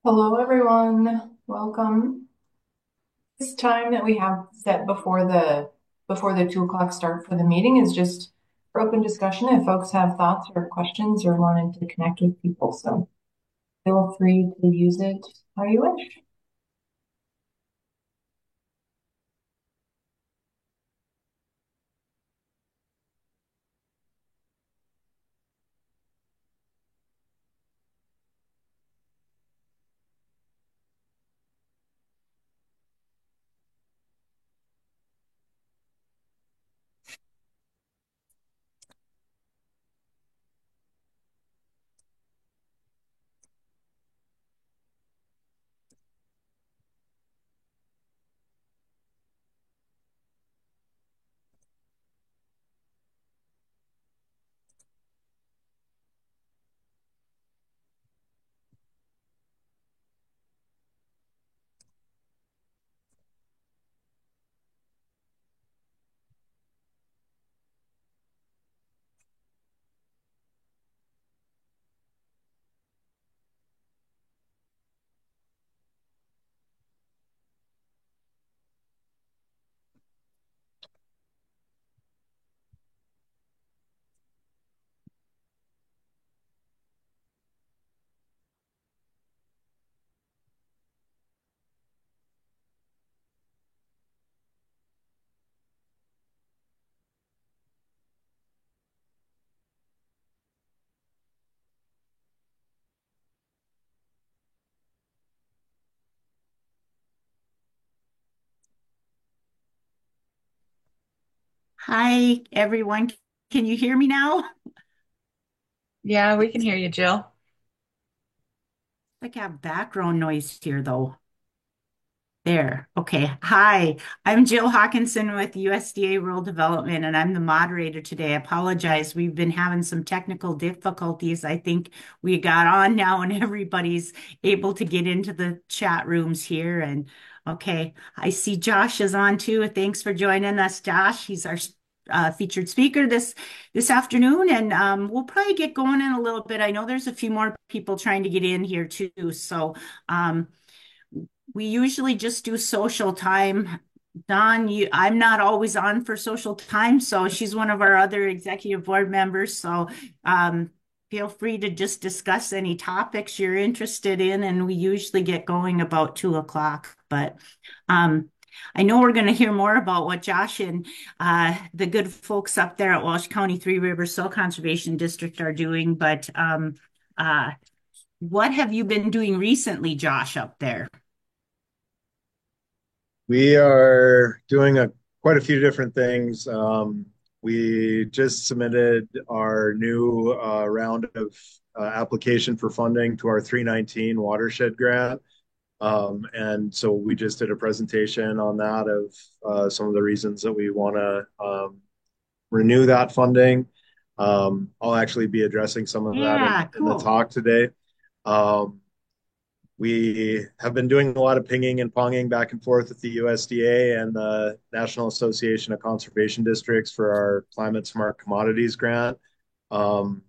Hello, everyone. Welcome. This time that we have set before the 2 o'clock start for the meeting is just for open discussion. If folks have thoughts or questions or wanted to connect with people, so feel free to use it how you wish. Hi, everyone. Can you hear me now? Yeah, we can hear you, Jill. I have background noise here, though. There. Okay. Hi, I'm Jill Hawkinson with USDA Rural Development, and I'm the moderator today. I apologize. We've been having some technical difficulties. I think we got on now, and everybody's able to get into the chat rooms here. And okay, I see Josh is on too. Thanks for joining us, Josh. He's our featured speaker this afternoon, and we'll probably get going in a little bit. I know there's a few more people trying to get in here too, so. We usually just do social time. Dawn, I'm not always on for social time, so she's one of our other executive board members. So um, feel free to just discuss any topics you're interested in, and we usually get going about 2 o'clock. But um, I know we're going to hear more about what Josh and the good folks up there at Walsh County Three Rivers Soil Conservation District are doing. But uh, what have you been doing recently, Josh, up there? We are doing quite a few different things. We just submitted our new round of application for funding to our 319 watershed grant. And so we just did a presentation on that of some of the reasons that we want to renew that funding. I'll actually be addressing some of that Yeah, in the cool. talk today. Um, we have been doing a lot of pinging and ponging back and forth with the USDA and the National Association of Conservation Districts for our Climate Smart Commodities grant. Um,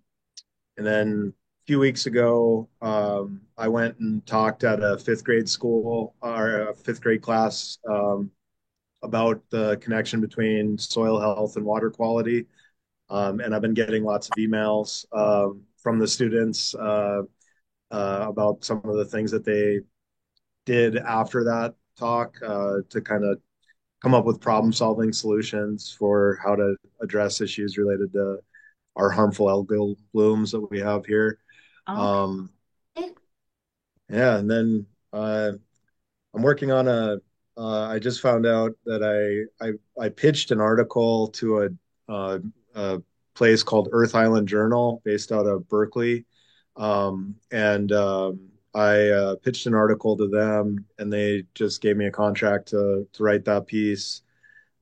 and then a few weeks ago, I went and talked at a fifth grade school or a fifth grade class about the connection between soil health and water quality. And I've been getting lots of emails from the students about some of the things that they did after that talk to kind of come up with problem solving solutions for how to address issues related to our harmful algal blooms that we have here. Okay. Um, yeah, and then I'm working on I just found out that I pitched an article to a place called Earth Island Journal based out of Berkeley, and I pitched an article to them, and they just gave me a contract to write that piece.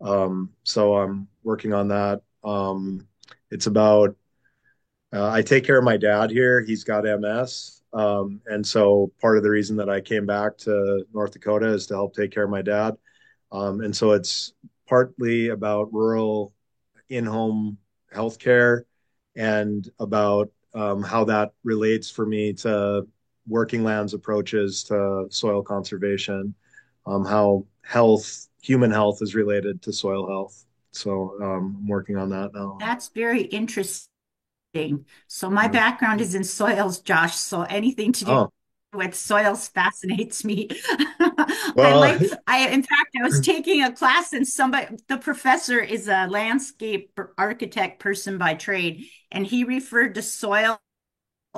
So I'm working on that. It's about I take care of my dad here. He's got MS. And so part of the reason that I came back to North Dakota is to help take care of my dad. And so it's partly about rural in-home healthcare and about how that relates for me to Working Lands approaches to soil conservation, how human health is related to soil health. So I'm working on that now. That's very interesting. So my Yeah. background is in soils, Josh. So anything to do Oh, with soils fascinates me. well, In fact, I was taking a class and the professor is a landscape architect person by trade, and he referred to soil,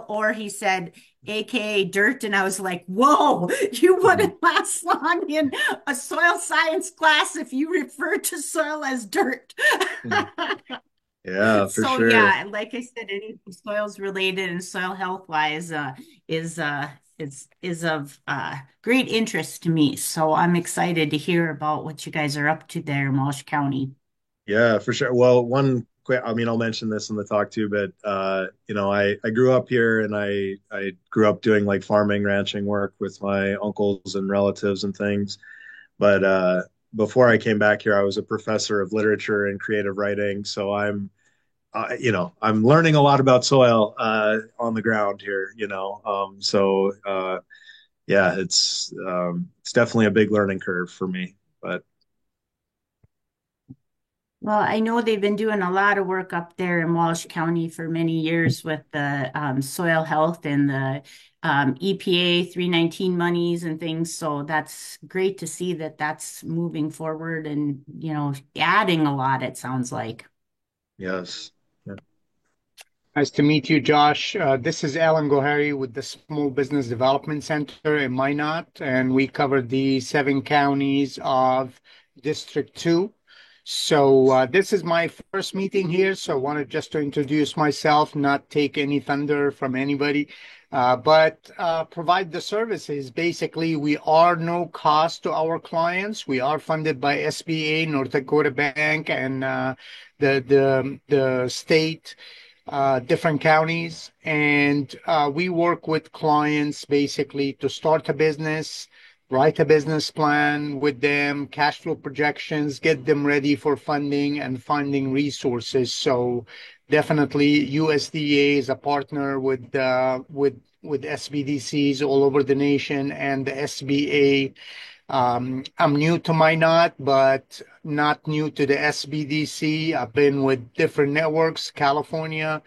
or he said, AKA dirt. And I was like, whoa, you wouldn't last long in a soil science class if you referred to soil as dirt. yeah, for So sure. yeah, like I said, anything soils related and soil health wise is is of great interest to me. So I'm excited to hear about what you guys are up to there in Walsh County. Yeah, for sure. Well, one quick, I mean, I'll mention this in the talk too, but I grew up here and I grew up doing like farming, ranching work with my uncles and relatives and things. But before I came back here, I was a professor of literature and creative writing. So I'm learning a lot about soil on the ground here, yeah, it's definitely a big learning curve for me. But Well, I know they've been doing a lot of work up there in Walsh County for many years with the soil health and the EPA 319 monies and things. So that's great to see that that's moving forward and, adding a lot, it sounds like. yes. Yeah. Nice to meet you, Josh. This is Alan Gohari with the Small Business Development Center in Minot, and we cover the 7 counties of District 2. So this is my first meeting here, so I wanted just to introduce myself, not take any thunder from anybody, but provide the services. Basically, we are no cost to our clients. We are funded by SBA, North Dakota Bank, and the state different counties, and we work with clients basically to start a business, write a business plan with them, cash flow projections, get them ready for funding and funding resources. So definitely USDA is a partner with SBDCs all over the nation and the SBA. I'm new to Minot, but not new to the SBDC. I've been with different networks, California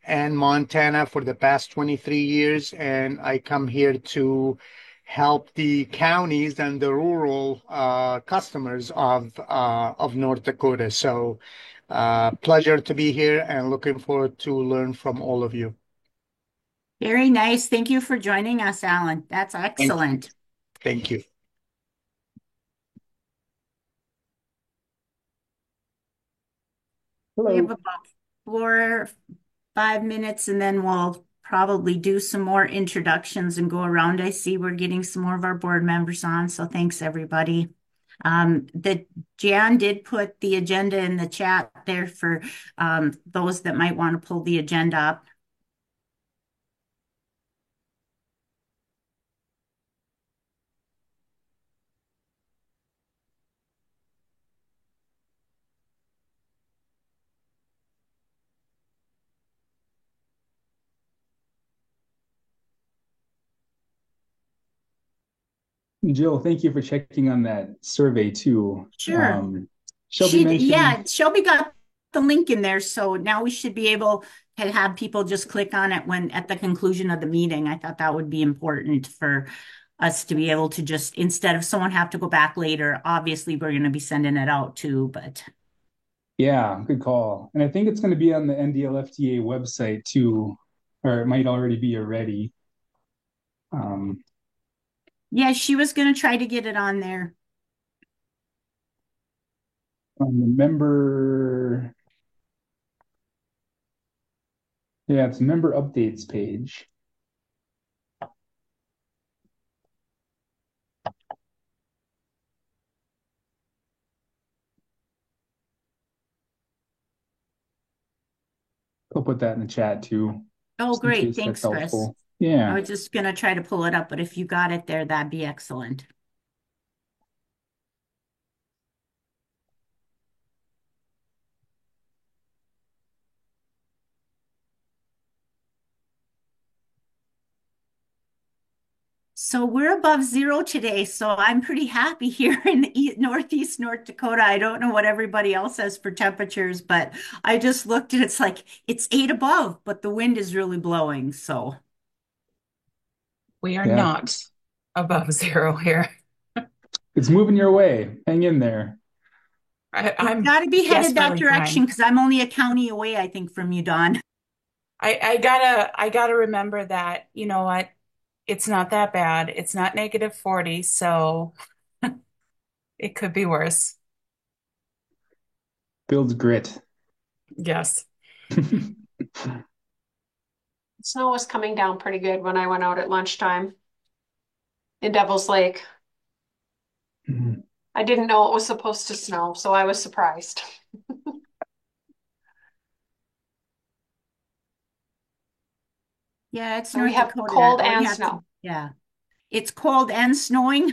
and Montana for the past 23 years, and I come here to help the counties and the rural customers of North Dakota. So, pleasure to be here and looking forward to learn from all of you. Very nice. Thank you for joining us, Alan. That's excellent. Thank you. We have Hello. about 4, 5 minutes, and then we'll probably do some more introductions and go around. I see we're getting some more of our board members on, so thanks everybody. The Jan did put the agenda in the chat there for those that might want to pull the agenda up. Jill, thank you for checking on that survey too. Sure. Shelby mentioned, Shelby got the link in there, so now we should be able to have people just click on it when at the conclusion of the meeting. I thought that would be important for us to be able to just, instead of someone have to go back later, obviously we're going to be sending it out too, but yeah, good call. And I think it's going to be on the NDLFTA website too, or it might already be already. Um, yeah, she was going to try to get it on there. on the member, yeah, it's member updates page. I'll put that in the chat too, Oh, just in great. case that's Thanks, Chris. helpful. I Yeah. was just going to try to pull it up, but if you got it there, that'd be excellent. So we're above zero today, so I'm pretty happy here in the northeast North Dakota. I don't know what everybody else has for temperatures, but I just looked and it's like it's 8 above, but the wind is really blowing. So We are Yeah, not above zero here. it's moving your way. Hang in there. it's I'm got to be headed that desperately direction trying. because I'm only a county away, I think, from you, Don. I gotta remember that, you know what? It's not that bad. It's not negative 40, so it could be worse. Builds grit. Yes. Snow was coming down pretty good when I went out at lunchtime in Devil's Lake. Mhm. I didn't know it was supposed to snow, so I was surprised. Yeah, it's And we North have Dakota. That cold already and has to, snow. yeah. It's cold and snowing.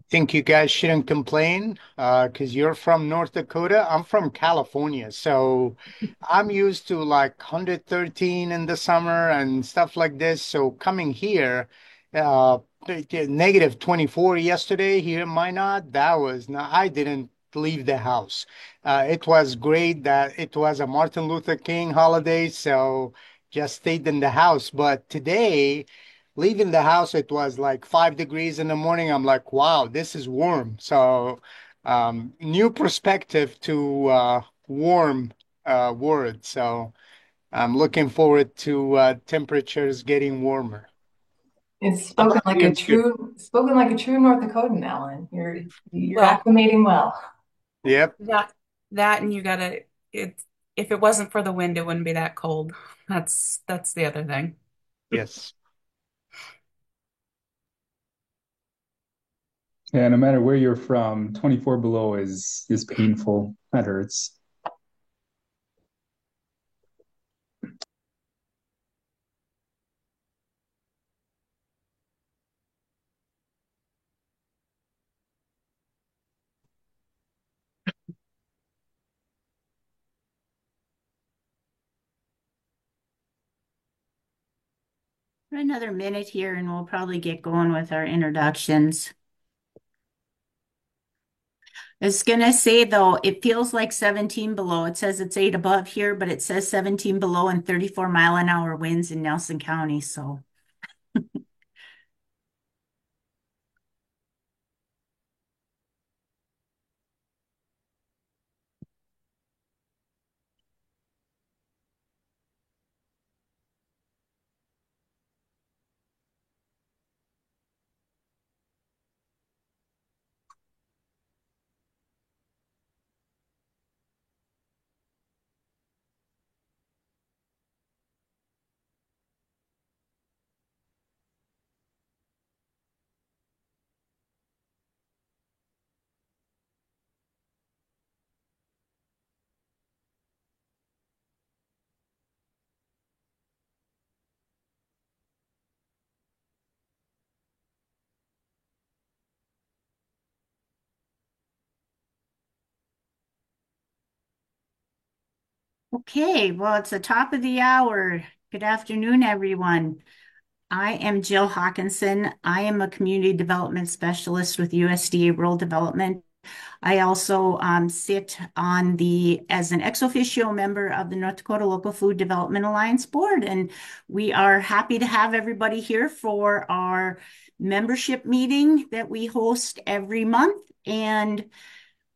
Think you guys shouldn't complain because you're from North Dakota. I'm from California, so I'm used to like 113 in the summer and stuff like this. So coming here, uh, negative 24 yesterday here in Minot, that was not, I didn't leave the house. It was great that it was a Martin Luther King holiday, so just stayed in the house. But today, leaving the house, it was like 5 degrees in the morning. I'm like, wow, this is warm. So, new perspective to warm word. So, I'm looking forward to temperatures getting warmer. It's How about you, Jim? spoken like a true North Dakotan, Alan. You're Well, acclimating well. Yep. that that and you gotta it if it wasn't for the wind, it wouldn't be that cold. That's the other thing. Yes. Yeah, no matter where you're from, 24 below is painful. That hurts. For another minute here, and we'll probably get going with our introductions. I was gonna say though, it feels like 17 below. It says it's 8 above here, but it says 17 below and 34-mile-an-hour winds in Nelson County. So, okay, well, it's the top of the hour. Good afternoon, everyone. I am Jill Hawkinson. I am a community development specialist with USDA Rural Development. I also sit on as an ex officio member of the North Dakota Local Food Development Alliance Board, and we are happy to have everybody here for our membership meeting that we host every month. And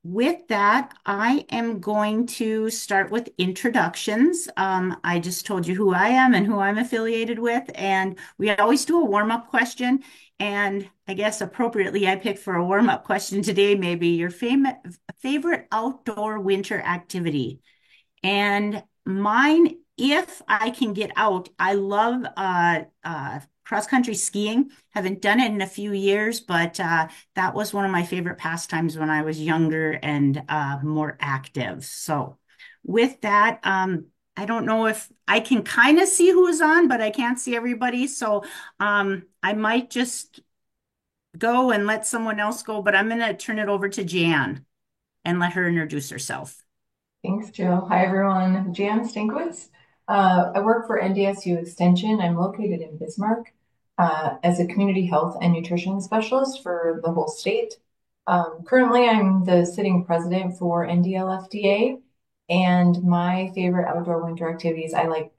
with that, I am going to start with introductions. I just told you who I am and who I'm affiliated with, and we always do a warm-up question. And I guess appropriately, I picked for a warm-up question today, maybe your favorite outdoor winter activity. And mine, if I can get out, I love cross-country skiing. Haven't done it in a few years, but that was one of my favorite pastimes when I was younger and more active. So with that, I don't know if I can kind of see who's on, but I can't see everybody. So I might just go and let someone else go, but I'm going to turn it over to Jan. and let her introduce herself. Thanks, Jill. Hi, everyone. Jan Stankwitz. I work for NDSU Extension. I'm located in Bismarck as a community health and nutrition specialist for the whole state. Currently, I'm the sitting president for NDLFDA, and my favorite outdoor winter activities, I like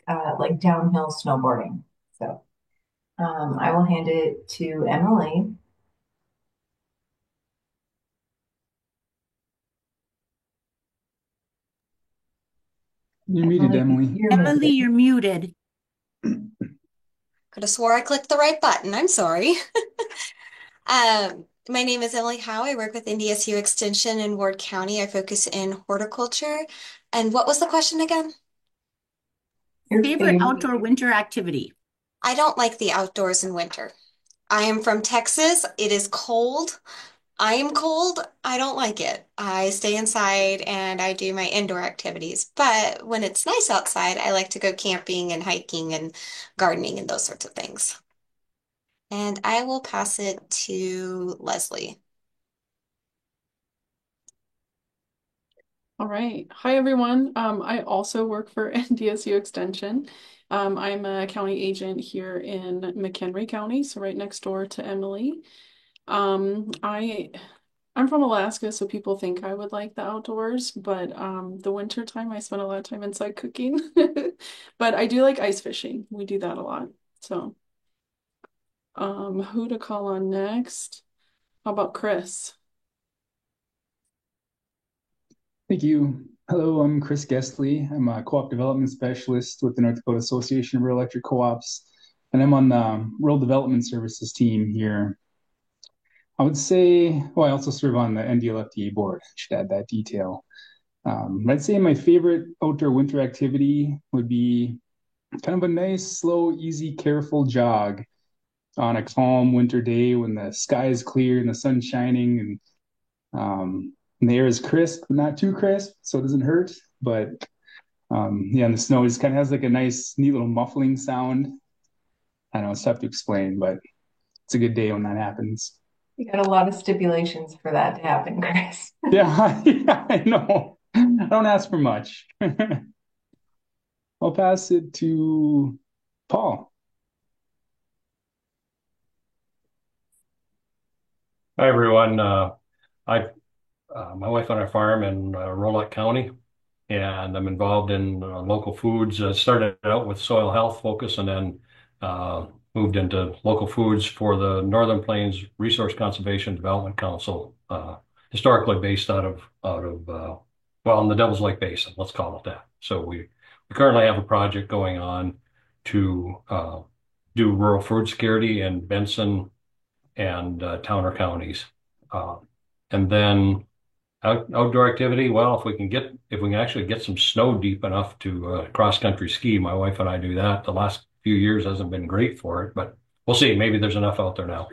downhill snowboarding. So I will hand it to Emily. You're muted, Emily. Emily, you're muted. Could have swore I clicked the right button. I'm sorry. My name is Emily Howe. I work with NDSU Extension in Ward County. I focus in horticulture. And what was the question again? Your favorite outdoor winter activity? I don't like the outdoors in winter. I am from Texas. It is cold. I am cold. I don't like it. I stay inside and I do my indoor activities. But when it's nice outside, I like to go camping and hiking and gardening and those sorts of things. And I will pass it to Leslie. All right. Hi, everyone. I also work for NDSU Extension. I'm a county agent here in McHenry County, so right next door to Emily. I'm from Alaska, so people think I would like the outdoors, but the winter time I spend a lot of time inside cooking. But I do like ice fishing. We do that a lot. So who to call on next? How about Chris? Thank you. Hello, I'm Chris Guestley. I'm a co-op development specialist with the North Dakota Association of Rural Electric Co-ops, and I'm on the Rural Development Services team here. I would say, well, I also serve on the NDLFDA board. I should add that detail. I'd say my favorite outdoor winter activity would be kind of a nice, slow, easy, careful jog on a calm winter day when the sky is clear and the sun's shining and the air is crisp, but not too crisp, so it doesn't hurt. But yeah, and the snow just kind of has like a nice, neat little muffling sound. I know it's tough to explain, but it's a good day when that happens. You got a lot of stipulations for that to happen, Chris. Yeah, yeah, I know. I don't ask for much. I'll pass it to Paul. Hi, everyone. My wife and I farm in Rolette County, and I'm involved in local foods. Started out with soil health focus and then moved into local foods for the Northern Plains Resource Conservation Development Council, historically based out of well, in the Devil's Lake Basin, let's call it that. So we currently have a project going on to do rural food security in Benson and Towner counties. And then outdoor activity, well, if we can actually get some snow deep enough to cross country ski, my wife and I do that. The last few years hasn't been great for it, but we'll see. Maybe there's enough out there now.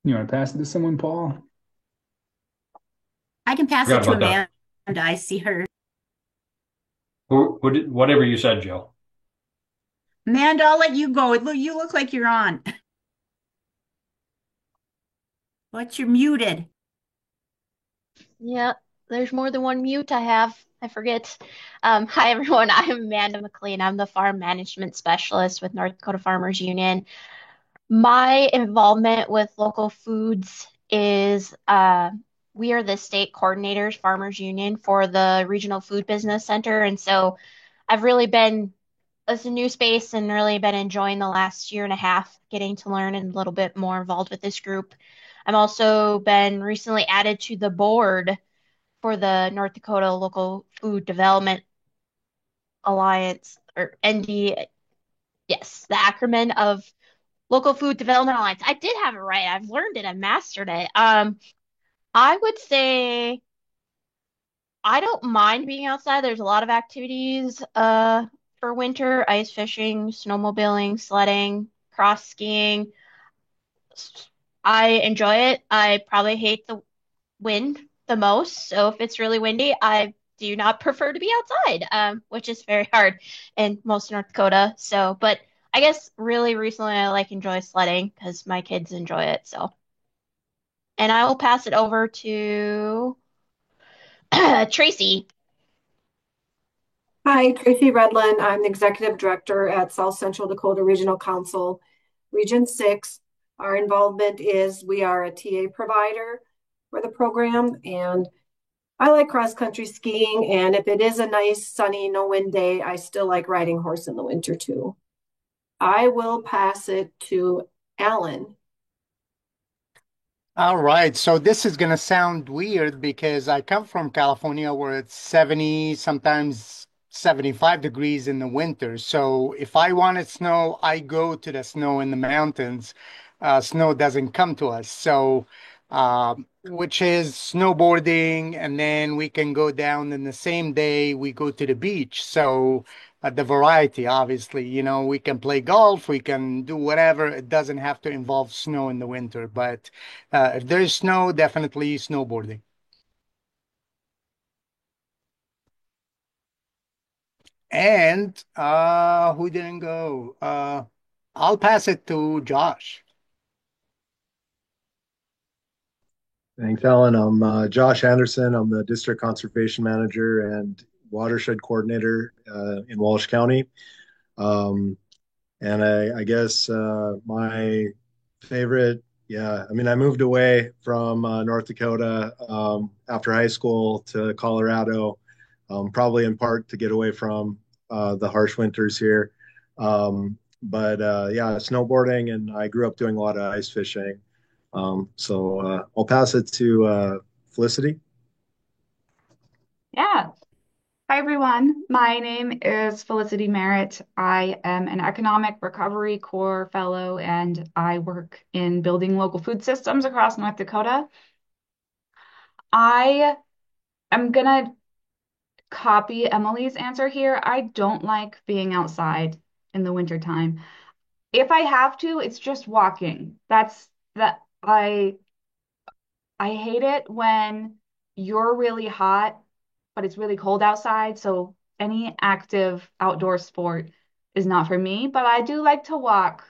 You want to pass it to someone, Paul? I can pass it to Amanda. I see her. Whatever you said, Jill. Amanda, I'll let you go. You look like you're on. But you're muted. Yeah, there's more than one mute I have. I forget. Hi, everyone. I'm Amanda McLean. I'm the farm management specialist with North Dakota Farmers Union. My involvement with local foods is we are the state coordinators, Farmers Union, for the Regional Food Business Center. And so I've really been, it's a new space and really been enjoying the last year and a half getting to learn and a little bit more involved with this group. I've also been recently added to the board for the North Dakota Local Food Development Alliance, or ND, yes, the acronym of Local Food Development Alliance. I did have it right. I've learned it. I mastered it. I would say I don't mind being outside. There's a lot of activities for winter: ice fishing, snowmobiling, sledding, cross skiing. I enjoy it. I probably hate the wind the most. So if it's really windy, I do not prefer to be outside, which is very hard in most of North Dakota. So, but I guess really recently I enjoy sledding because my kids enjoy it. So, and I will pass it over to Tracy. Hi, Tracy Redlin. I'm the Executive Director at South Central Dakota Regional Council, Region 6. Our involvement is we are a TA provider for the program, and I like cross-country skiing, and if it is a nice, sunny, no-wind day, I still like riding horse in the winter too. I will pass it to Alan. All right, so this is gonna sound weird because I come from California where it's 70, sometimes 75 degrees in the winter. So if I wanted snow, I go to the snow in the mountains. Snow doesn't come to us. So, which is snowboarding, and then we can go down in the same day we go to the beach. So the variety, obviously, we can play golf, we can do whatever. It doesn't have to involve snow in the winter, but if there's snow, definitely snowboarding. And who didn't go? I'll pass it to Josh. Thanks, Alan. I'm Josh Anderson. I'm the District Conservation Manager and Watershed Coordinator in Walsh County. And I guess my favorite, yeah, I mean, I moved away from North Dakota after high school to Colorado, probably in part to get away from the harsh winters here. But yeah, snowboarding, and I grew up doing a lot of ice fishing. So I'll pass it to Felicity. Yeah. Hi, everyone. My name is Felicity Merritt. I am an Economic Recovery Corps fellow, and I work in building local food systems across North Dakota. I am gonna copy Emily's answer here. I don't like being outside in the wintertime. If I have to, it's just walking. That's that I hate it when you're really hot, but it's really cold outside. So any active outdoor sport is not for me, but I do like to walk,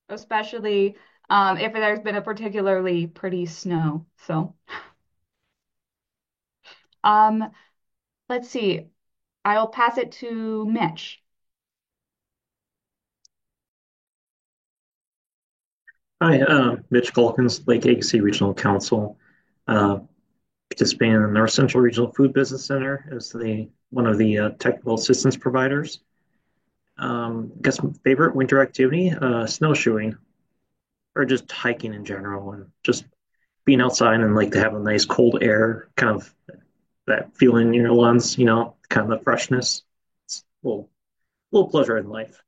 especially if there's been a particularly pretty snow. So um, let's see. I'll pass it to Mitch. Hi, Mitch Golkins, Lake Agassiz Regional Council, uh, participating in the North Central Regional Food Business Center as one of the technical assistance providers. I guess my favorite winter activity, snowshoeing, or just hiking in general, and just being outside and like to have a nice cold air, kind of that feeling in your lungs, kind of the freshness. It's a little pleasure in life.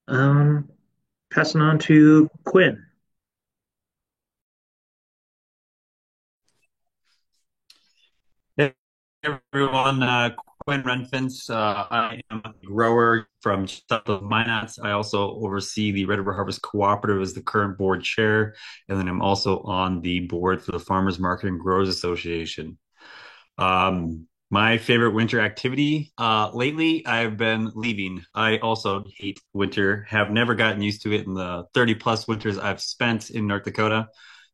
Um, Passing on to Quinn. Hey everyone, Quinn Renfins. I am a grower from south of Minot. I also oversee the Red River Harvest Cooperative as the current board chair, and then I'm also on the board for the Farmers Market and Growers Association. My favorite winter activity, lately I've been leaving. I also hate winter, have never gotten used to it in the 30 plus winters I've spent in North Dakota.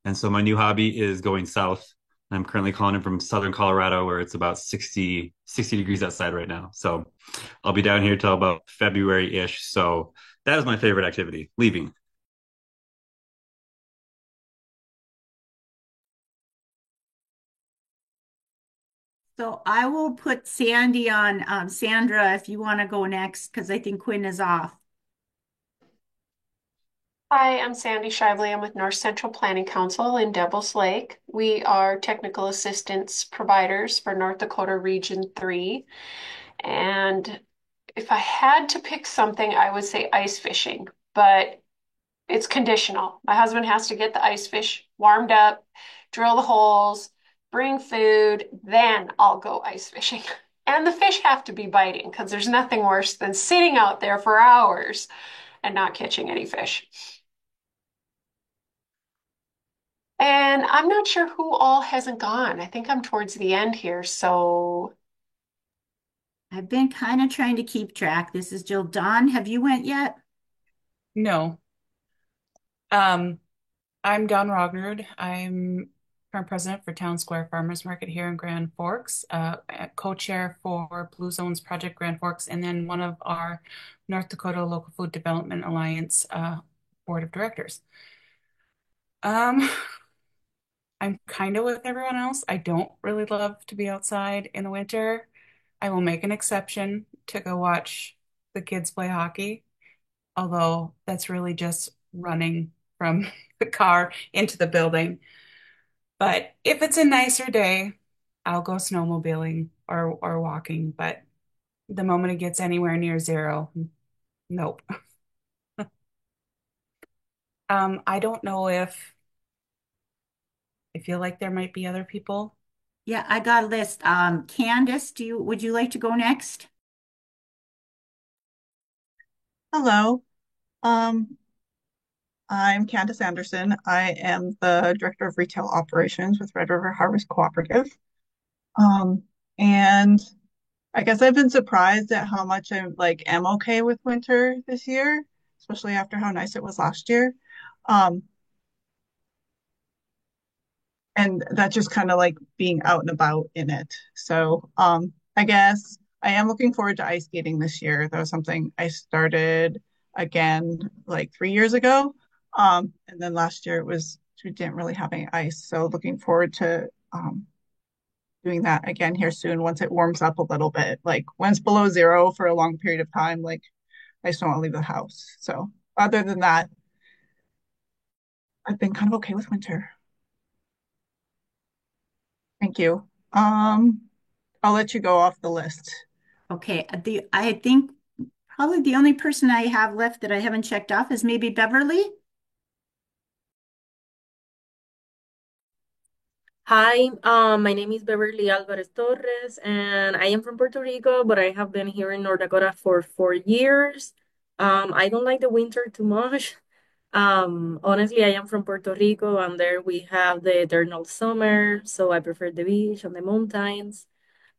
And so my new hobby is going south. I'm currently calling in from southern Colorado where it's about 60 degrees outside right now. So I'll be down here till about February-ish. So that is my favorite activity, leaving. So I will put Sandy on. Sandra, if you want to go next, because I think Quinn is off. Hi, I'm Sandy Shively. I'm with North Central Planning Council in Devils Lake. We are technical assistance providers for North Dakota Region 3. And if I had to pick something, I would say ice fishing, but it's conditional. My husband has to get the ice fish warmed up, drill the holes, bring food, then I'll go ice fishing. And the fish have to be biting because there's nothing worse than sitting out there for hours and not catching any fish. And I'm not sure who all hasn't gone. I think I'm towards the end here. So I've been kind of trying to keep track. This is Jill. Dawn, have you went yet? No. Um, I'm Dawn Rognerd. I'm current president for Town Square Farmers Market here in Grand Forks, co-chair for Blue Zones Project Grand Forks, and then one of our North Dakota Local Food Development Alliance board of directors. Um, I'm kind of with everyone else. I don't really love to be outside in the winter. I will make an exception to go watch the kids play hockey, although that's really just running from the car into the building. But if it's a nicer day, I'll go snowmobiling or walking. But the moment it gets anywhere near zero, nope. I don't know if I feel like there might be other people. Yeah, I got a list. Candace, would you like to go next? Hello, um, I'm Candace Anderson. I am the Director of Retail Operations with Red River Harvest Cooperative. Um, and I guess I've been surprised at how much am okay with winter this year, especially after how nice it was last year. Um, and that's just kind of like being out and about in it. So, I guess I am looking forward to ice skating this year. That was something I started again like 3 years ago. And then last year we didn't really have any ice. So looking forward to doing that again here soon once it warms up a little bit. Like when it's below zero for a long period of time, like I just don't want to leave the house. So other than that, I've been kind of okay with winter. Thank you. I'll let you go off the list. Okay, I think probably the only person I have left that I haven't checked off is maybe Beverly. Hi, my name is Beverly Alvarez Torres, and I am from Puerto Rico, but I have been here in North Dakota for 4 years. I don't like the winter too much. Honestly, I am from Puerto Rico, and there we have the eternal summer, so I prefer the beach and the mountains.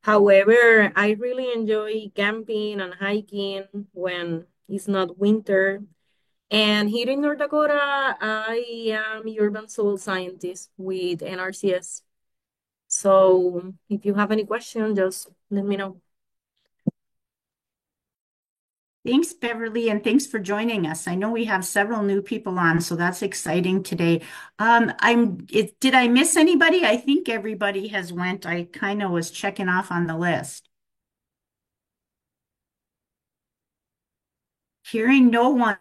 However, I really enjoy camping and hiking when it's not winter. And here in North Dakota, I am urban soil scientist with NRCS. So if you have any questions, just let me know. Thanks, Beverly, and thanks for joining us. I know we have several new people on, so that's exciting today. Did I miss anybody? I think everybody has went. I kind of was checking off on the list. Hearing no one,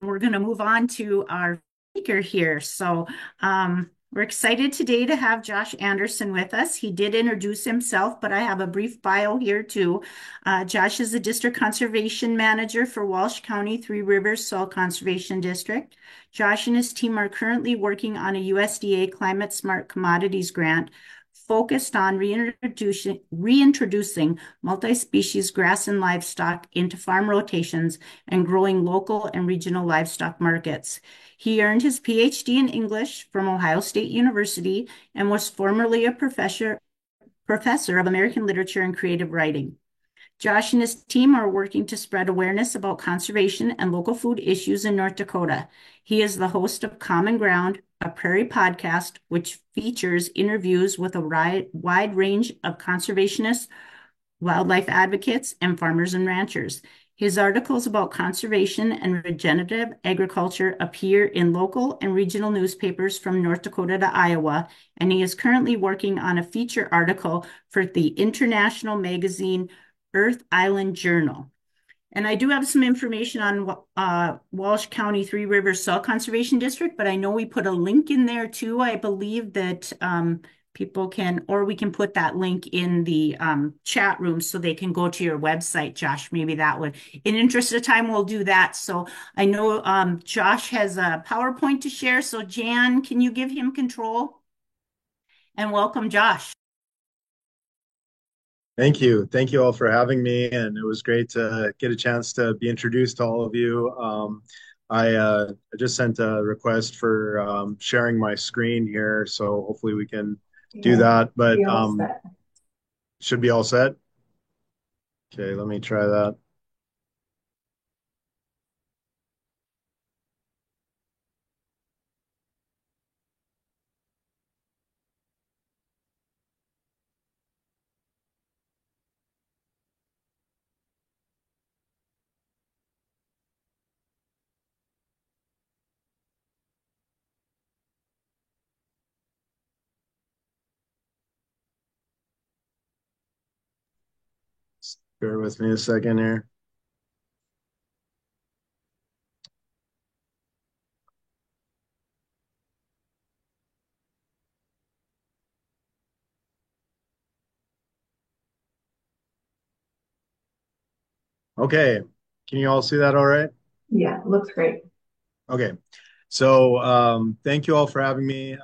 we're going to move on to our speaker here. So we're excited today to have Josh Anderson with us. He did introduce himself, but I have a brief bio here too. Josh is the District Conservation Manager for Walsh County Three Rivers Soil Conservation District. Josh and his team are currently working on a USDA Climate Smart Commodities grant focused on reintroducing multi-species grass and livestock into farm rotations and growing local and regional livestock markets. He earned his PhD in English from Ohio State University and was formerly a professor of American Literature and Creative Writing. Josh and his team are working to spread awareness about conservation and local food issues in North Dakota. He is the host of Common Ground, a prairie podcast, which features interviews with a wide range of conservationists, wildlife advocates, and farmers and ranchers. His articles about conservation and regenerative agriculture appear in local and regional newspapers from North Dakota to Iowa, and he is currently working on a feature article for the international magazine Earth Island Journal. And I do have some information on Walsh County Three Rivers Soil Conservation District, but I know we put a link in there too. I believe that people can, or we can put that link in the chat room so they can go to your website, Josh. Maybe that would, in interest of time, we'll do that. So I know Josh has a PowerPoint to share. So Jan, can you give him control? And welcome, Josh. Thank you. Thank you all for having me. And it was great to get a chance to be introduced to all of you. I just sent a request for sharing my screen here. So hopefully we can do that. But should be all set. Okay, let me try that. Bear with me a second here. Okay, can you all see that all right? Yeah, looks great. Okay, so thank you all for having me.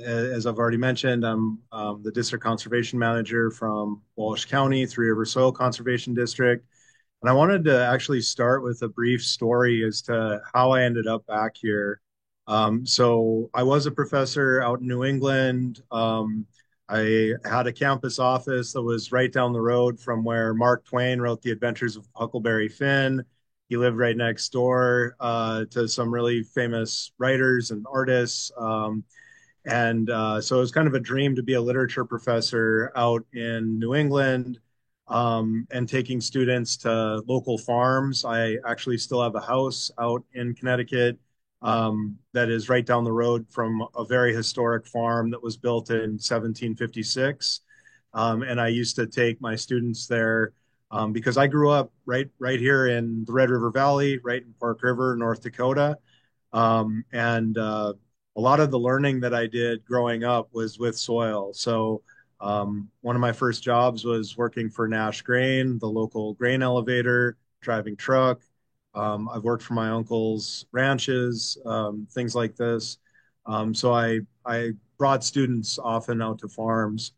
As I've already mentioned, I'm the district conservation manager from Walsh County, Three River Soil Conservation District. And I wanted to actually start with a brief story as to how I ended up back here. So I was a professor out in New England. I had a campus office that was right down the road from where Mark Twain wrote The Adventures of Huckleberry Finn. He lived right next door to some really famous writers and artists. So it was kind of a dream to be a literature professor out in New England and taking students to local farms. I actually still have a house out in Connecticut that is right down the road from a very historic farm that was built in 1756. And I used to take my students there because I grew up right here in the Red River Valley, right in Park River, North Dakota. A lot of the learning that I did growing up was with soil. So one of my first jobs was working for Nash Grain, the local grain elevator, driving truck. I've worked for my uncle's ranches, things like this. So I brought students often out to farms.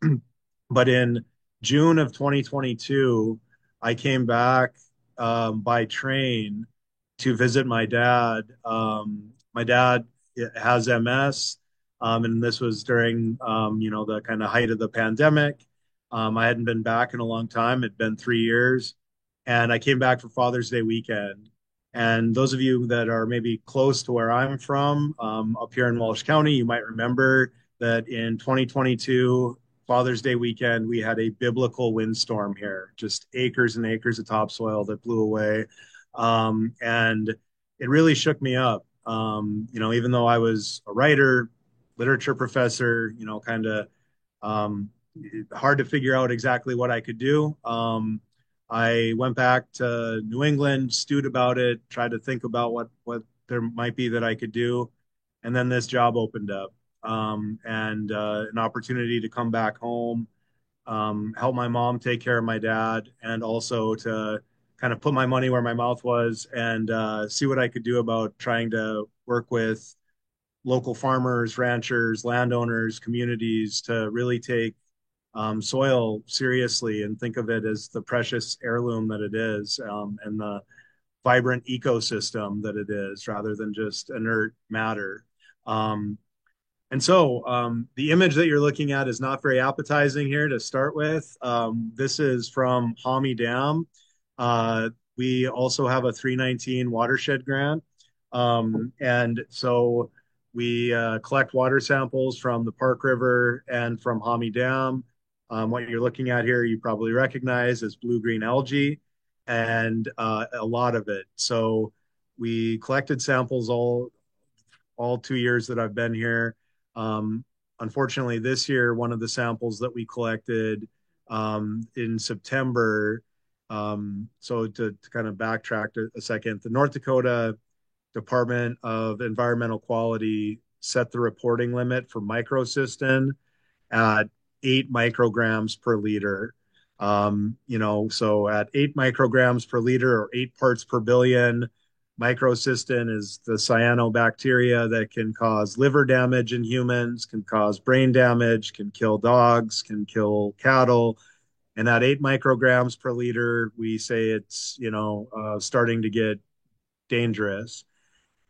But in June of 2022, I came back by train to visit my dad. My dad has MS, and this was during the kind of height of the pandemic. I hadn't been back in a long time. It'd been 3 years, and I came back for Father's Day weekend. And those of you that are maybe close to where I'm from, up here in Walsh County, you might remember that in 2022, Father's Day weekend, we had a biblical windstorm here, just acres and acres of topsoil that blew away. And it really shook me up. Even though I was a writer, literature professor, kind of um, hard to figure out exactly what I could do. I went back to New England, stewed about it, tried to think about what there might be that I could do, and then this job opened up, and an opportunity to come back home, help my mom take care of my dad, and also to kind of put my money where my mouth was and see what I could do about trying to work with local farmers, ranchers, landowners, communities to really take soil seriously and think of it as the precious heirloom that it is, and the vibrant ecosystem that it is, rather than just inert matter. The image that you're looking at is not very appetizing here to start with. This is from Hami Dam. We also have a 319 watershed grant. We collect water samples from the Park River and from Hami Dam. What you're looking at here, you probably recognize as blue-green algae, and a lot of it. So we collected samples all 2 years that I've been here. Unfortunately, this year, one of the samples that we collected in September, so to kind of backtrack a second, the North Dakota Department of Environmental Quality set the reporting limit for microcystin at 8 micrograms per liter. So at 8 micrograms per liter, or 8 parts per billion, microcystin is the cyanobacteria that can cause liver damage in humans, can cause brain damage, can kill dogs, can kill cattle. And at 8 micrograms per liter, we say it's starting to get dangerous.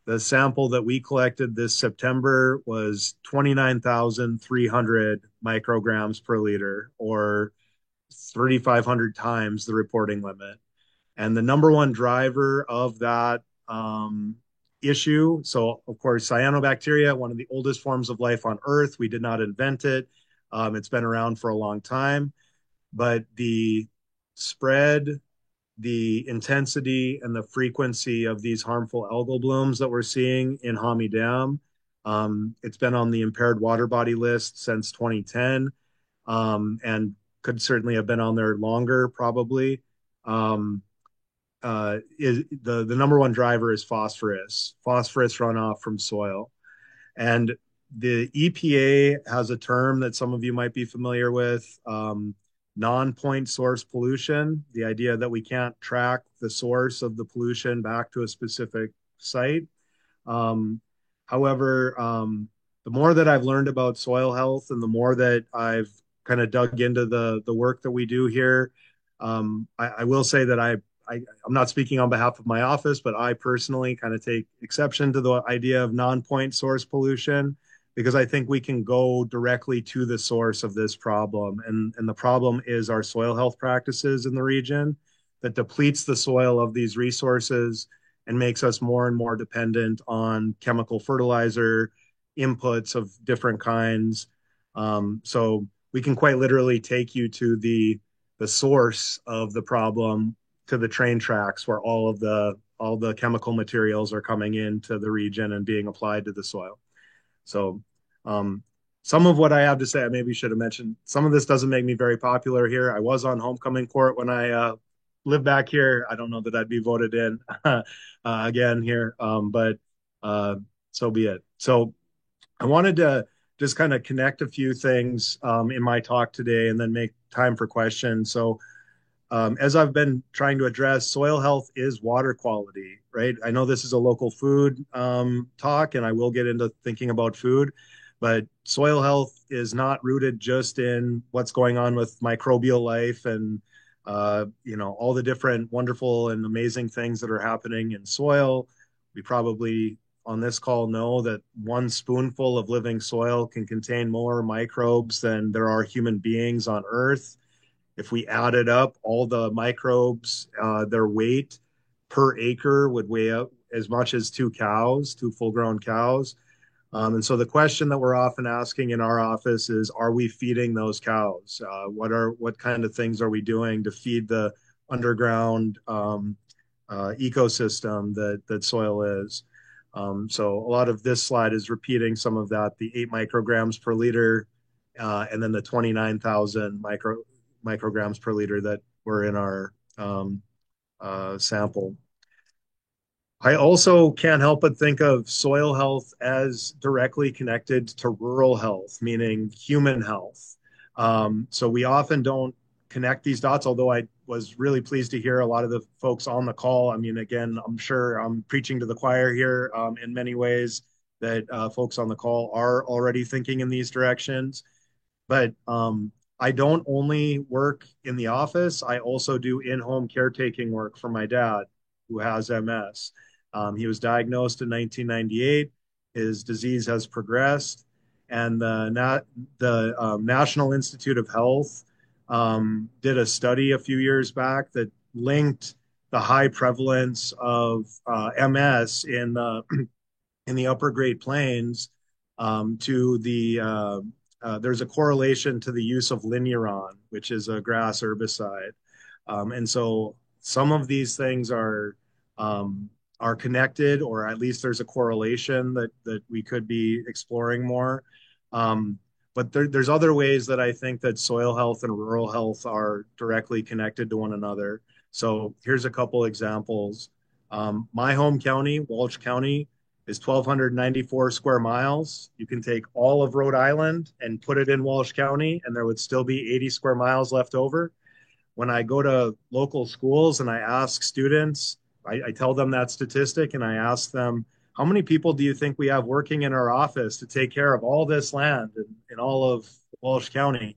The sample that we collected this September was 29,300 micrograms per liter, or 3,500 times the reporting limit. And the number one driver of that issue, so of course, cyanobacteria, one of the oldest forms of life on Earth. We did not invent it. It's been around for a long time. But the spread, the intensity, and the frequency of these harmful algal blooms that we're seeing in Hami Dam, it's been on the impaired water body list since 2010, and could certainly have been on there longer, probably. Is the number one driver is phosphorus runoff from soil. And the EPA has a term that some of you might be familiar with, non-point source pollution, the idea that we can't track the source of the pollution back to a specific site. However, the more that I've learned about soil health and the more that I've kind of dug into the work that we do here, I will say that I'm not speaking on behalf of my office, but I personally kind of take exception to the idea of non-point source pollution, because I think we can go directly to the source of this problem. And the problem is our soil health practices in the region that depletes the soil of these resources and makes us more and more dependent on chemical fertilizer inputs of different kinds. So we can quite literally take you to the source of the problem, to the train tracks where all the chemical materials are coming into the region and being applied to the soil. So some of what I have to say, I maybe should have mentioned, some of this doesn't make me very popular here. I was on homecoming court when I lived back here. I don't know that I'd be voted in again here, but so be it. So I wanted to just kind of connect a few things in my talk today and then make time for questions. So as I've been trying to address, soil health is water quality, right? I know this is a local food talk, and I will get into thinking about food, but soil health is not rooted just in what's going on with microbial life and all the different wonderful and amazing things that are happening in soil. We probably on this call know that one spoonful of living soil can contain more microbes than there are human beings on Earth. If we added up all the microbes, their weight per acre would weigh up as much as two full-grown cows. And so the question that we're often asking in our office is, are we feeding those cows? What kind of things are we doing to feed the underground ecosystem that soil is? So a lot of this slide is repeating some of that, the 8 micrograms per liter, and then the 29,000 micrograms per liter that were in our sample. I also can't help but think of soil health as directly connected to rural health, meaning human health. So we often don't connect these dots, although I was really pleased to hear a lot of the folks on the call. I mean, again, I'm sure I'm preaching to the choir here in many ways, that folks on the call are already thinking in these directions. But I don't only work in the office, I also do in-home caretaking work for my dad, who has MS. He was diagnosed in 1998. His disease has progressed, and the National Institute of Health did a study a few years back that linked the high prevalence of MS in the upper Great Plains to there's a correlation to the use of Linuron, which is a grass herbicide. And so some of these things are connected, or at least there's a correlation that we could be exploring more. But there's other ways that I think that soil health and rural health are directly connected to one another. So here's a couple examples. My home county, Walsh County, is 1,294 square miles. You can take all of Rhode Island and put it in Walsh County, and there would still be 80 square miles left over. When I go to local schools and I ask students, I tell them that statistic, and I ask them, how many people do you think we have working in our office to take care of all this land in all of Walsh County?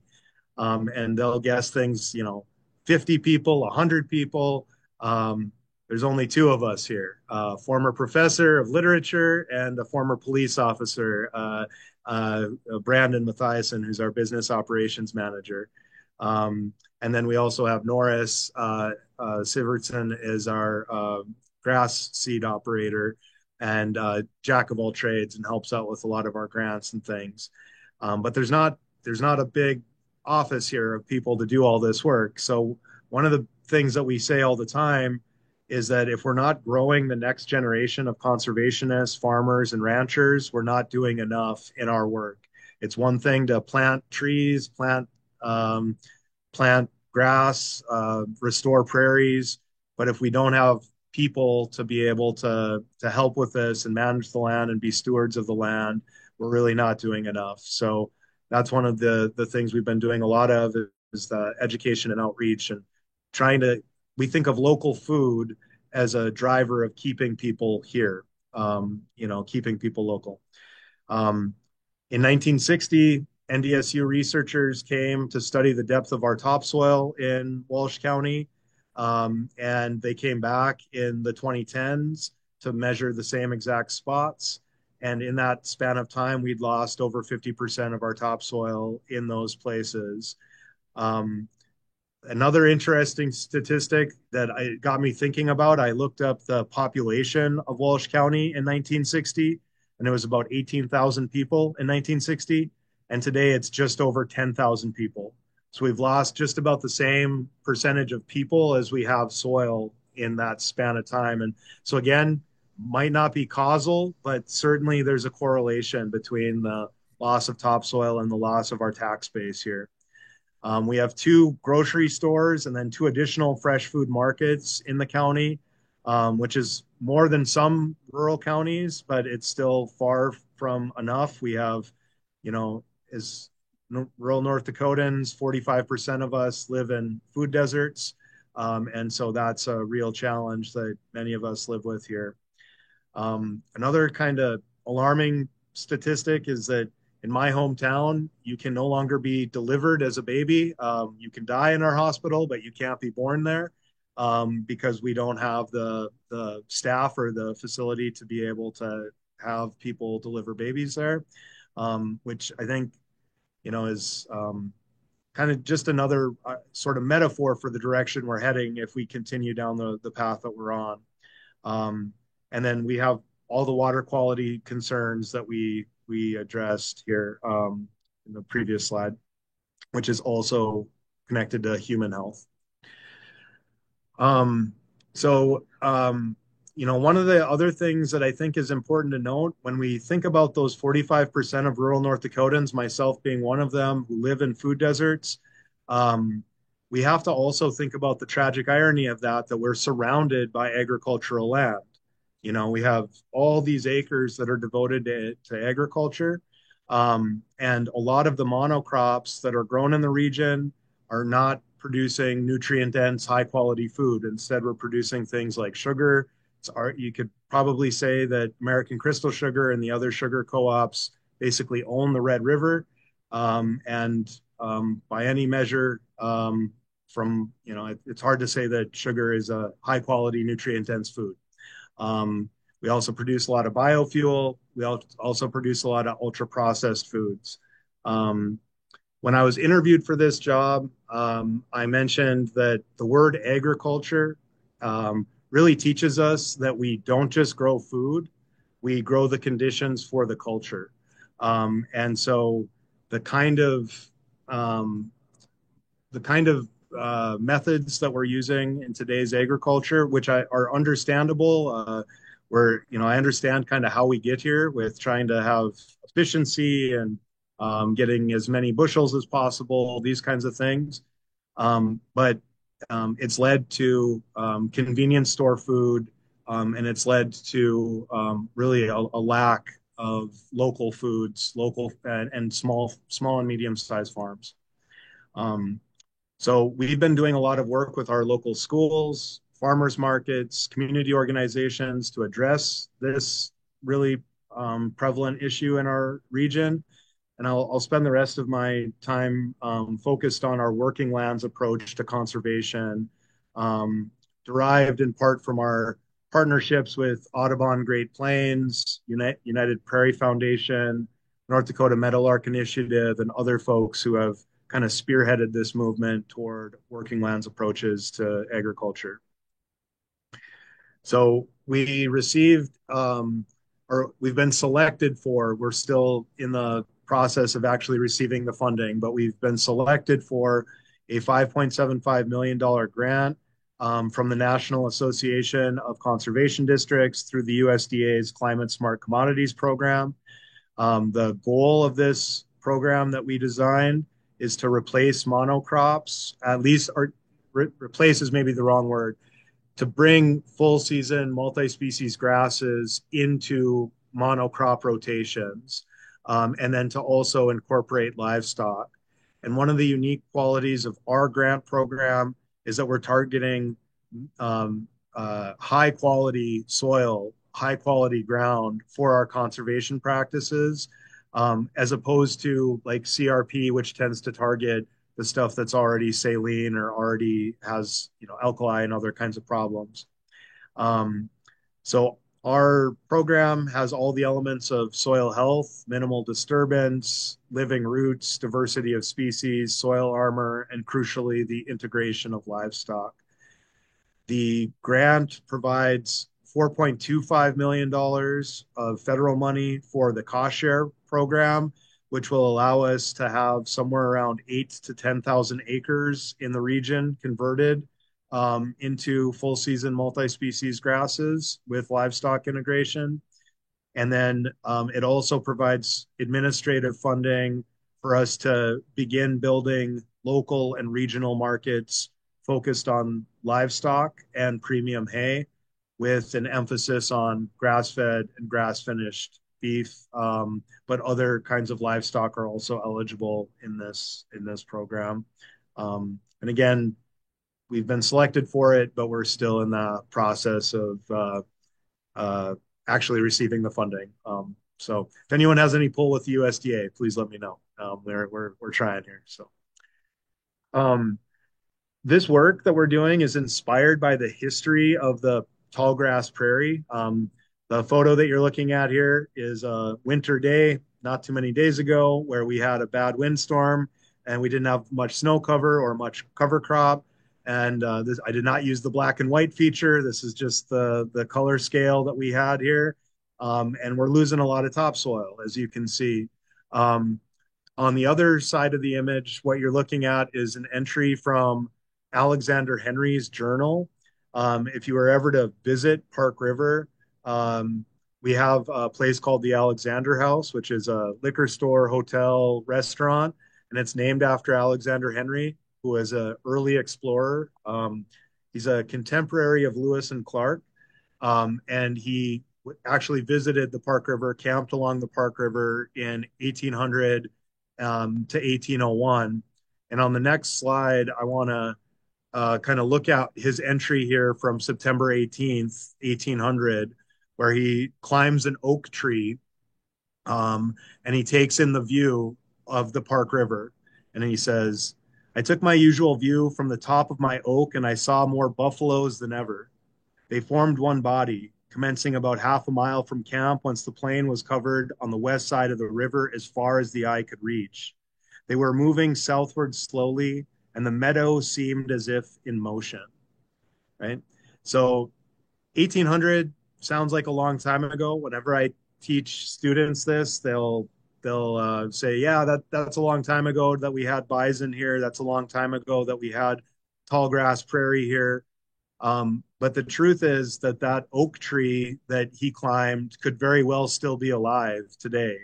And they'll guess things, 50 people, 100 people. There's only 2 of us here, a former professor of literature and a former police officer, Brandon Mathiasen, who's our business operations manager. And then we also have Norris Sivertson is our grass seed operator and jack of all trades and helps out with a lot of our grants and things. But there's not a big office here of people to do all this work. So one of the things that we say all the time is that if we're not growing the next generation of conservationists, farmers, and ranchers, we're not doing enough in our work. It's one thing to plant trees, plant grass, restore prairies, but if we don't have people to be able to help with this and manage the land and be stewards of the land, we're really not doing enough. So that's one of the things we've been doing a lot of is the education and outreach and we think of local food as a driver of keeping people here, keeping people local. In 1960, NDSU researchers came to study the depth of our topsoil in Walsh County, and they came back in the 2010s to measure the same exact spots. And in that span of time, we'd lost over 50% of our topsoil in those places. Another interesting statistic that got me thinking about, I looked up the population of Walsh County in 1960, and it was about 18,000 people in 1960. And today it's just over 10,000 people. So we've lost just about the same percentage of people as we have soil in that span of time. And so again, might not be causal, but certainly there's a correlation between the loss of topsoil and the loss of our tax base here. We have 2 grocery stores and then 2 additional fresh food markets in the county, which is more than some rural counties, but it's still far from enough. We have, as rural North Dakotans, 45% of us live in food deserts. And so that's a real challenge that many of us live with here. Another kind of alarming statistic is that in my hometown, you can no longer be delivered as a baby. You can die in our hospital, but you can't be born there because we don't have the staff or the facility to be able to have people deliver babies there, which I think, is kind of just another sort of metaphor for the direction we're heading if we continue down the path that we're on. And then we have all the water quality concerns that we addressed here in the previous slide, which is also connected to human health. One of the other things that I think is important to note when we think about those 45% of rural North Dakotans, myself being one of them, who live in food deserts, we have to also think about the tragic irony of that we're surrounded by agricultural land. We have all these acres that are devoted to agriculture, and a lot of the monocrops that are grown in the region are not producing nutrient-dense, high-quality food. Instead, we're producing things like sugar. You could probably say that American Crystal Sugar and the other sugar co-ops basically own the Red River, and by any measure, it's hard to say that sugar is a high-quality, nutrient-dense food. We also produce a lot of biofuel. We also produce a lot of ultra-processed foods. When I was interviewed for this job, I mentioned that the word agriculture really teaches us that we don't just grow food, we grow the conditions for the culture. And so the kind of methods that we're using in today's agriculture, which are understandable, I understand kind of how we get here with trying to have efficiency and getting as many bushels as possible, these kinds of things. But it's led to convenience store food, and it's led to really a lack of local foods, and small and medium-sized farms. So we've been doing a lot of work with our local schools, farmers markets, community organizations to address this really prevalent issue in our region. And I'll spend the rest of my time focused on our working lands approach to conservation, derived in part from our partnerships with Audubon Great Plains, United Prairie Foundation, North Dakota Meadowlark Initiative, and other folks who have kind of spearheaded this movement toward working lands approaches to agriculture. So we received, or we've been selected for, we're still in the process of actually receiving the funding, but we've been selected for a $5.75 million grant from the National Association of Conservation Districts through the USDA's Climate Smart Commodities Program. The goal of this program that we designed is to replace monocrops, at least, or replace is maybe the wrong word, to bring full season multi-species grasses into monocrop rotations, and then to also incorporate livestock. And one of the unique qualities of our grant program is that we're targeting high quality soil, high quality ground for our conservation practices, as opposed to like CRP, which tends to target the stuff that's already saline or already has, alkali and other kinds of problems. So our program has all the elements of soil health, minimal disturbance, living roots, diversity of species, soil armor, and crucially, the integration of livestock. The grant provides $4.25 million of federal money for the cost share program, which will allow us to have somewhere around 8,000 to 10,000 acres in the region converted into full season multi-species grasses with livestock integration. And then it also provides administrative funding for us to begin building local and regional markets focused on livestock and premium hay, with an emphasis on grass-fed and grass-finished beef. But other kinds of livestock are also eligible in this program. And again, we've been selected for it, but we're still in the process of actually receiving the funding. So if anyone has any pull with the USDA, please let me know. We're trying here. So this work that we're doing is inspired by the history of the tallgrass prairie. The photo that you're looking at here is a winter day, not too many days ago, where we had a bad windstorm and we didn't have much snow cover or much cover crop. And I did not use the black and white feature. This is just the color scale that we had here. And we're losing a lot of topsoil, as you can see. On the other side of the image, what you're looking at is an entry from Alexander Henry's journal. If you were ever to visit Park River, we have a place called the Alexander House, which is a liquor store, hotel, restaurant, and it's named after Alexander Henry, who was an early explorer. He's a contemporary of Lewis and Clark, and he actually visited the Park River, camped along the Park River in 1800 to 1801. And on the next slide, I want to kind of look at his entry here from September 18th, 1800, where he climbs an oak tree and he takes in the view of the Park River. And he says, "I took my usual view from the top of my oak and I saw more buffaloes than ever. They formed one body, commencing about half a mile from camp once the plain was covered on the west side of the river as far as the eye could reach. They were moving southward slowly, and the meadow seemed as if in motion," right? So 1800 sounds like a long time ago. Whenever I teach students this, they'll say, yeah, that's a long time ago that we had bison here. That's a long time ago that we had tall grass prairie here. But the truth is that oak tree that he climbed could very well still be alive today.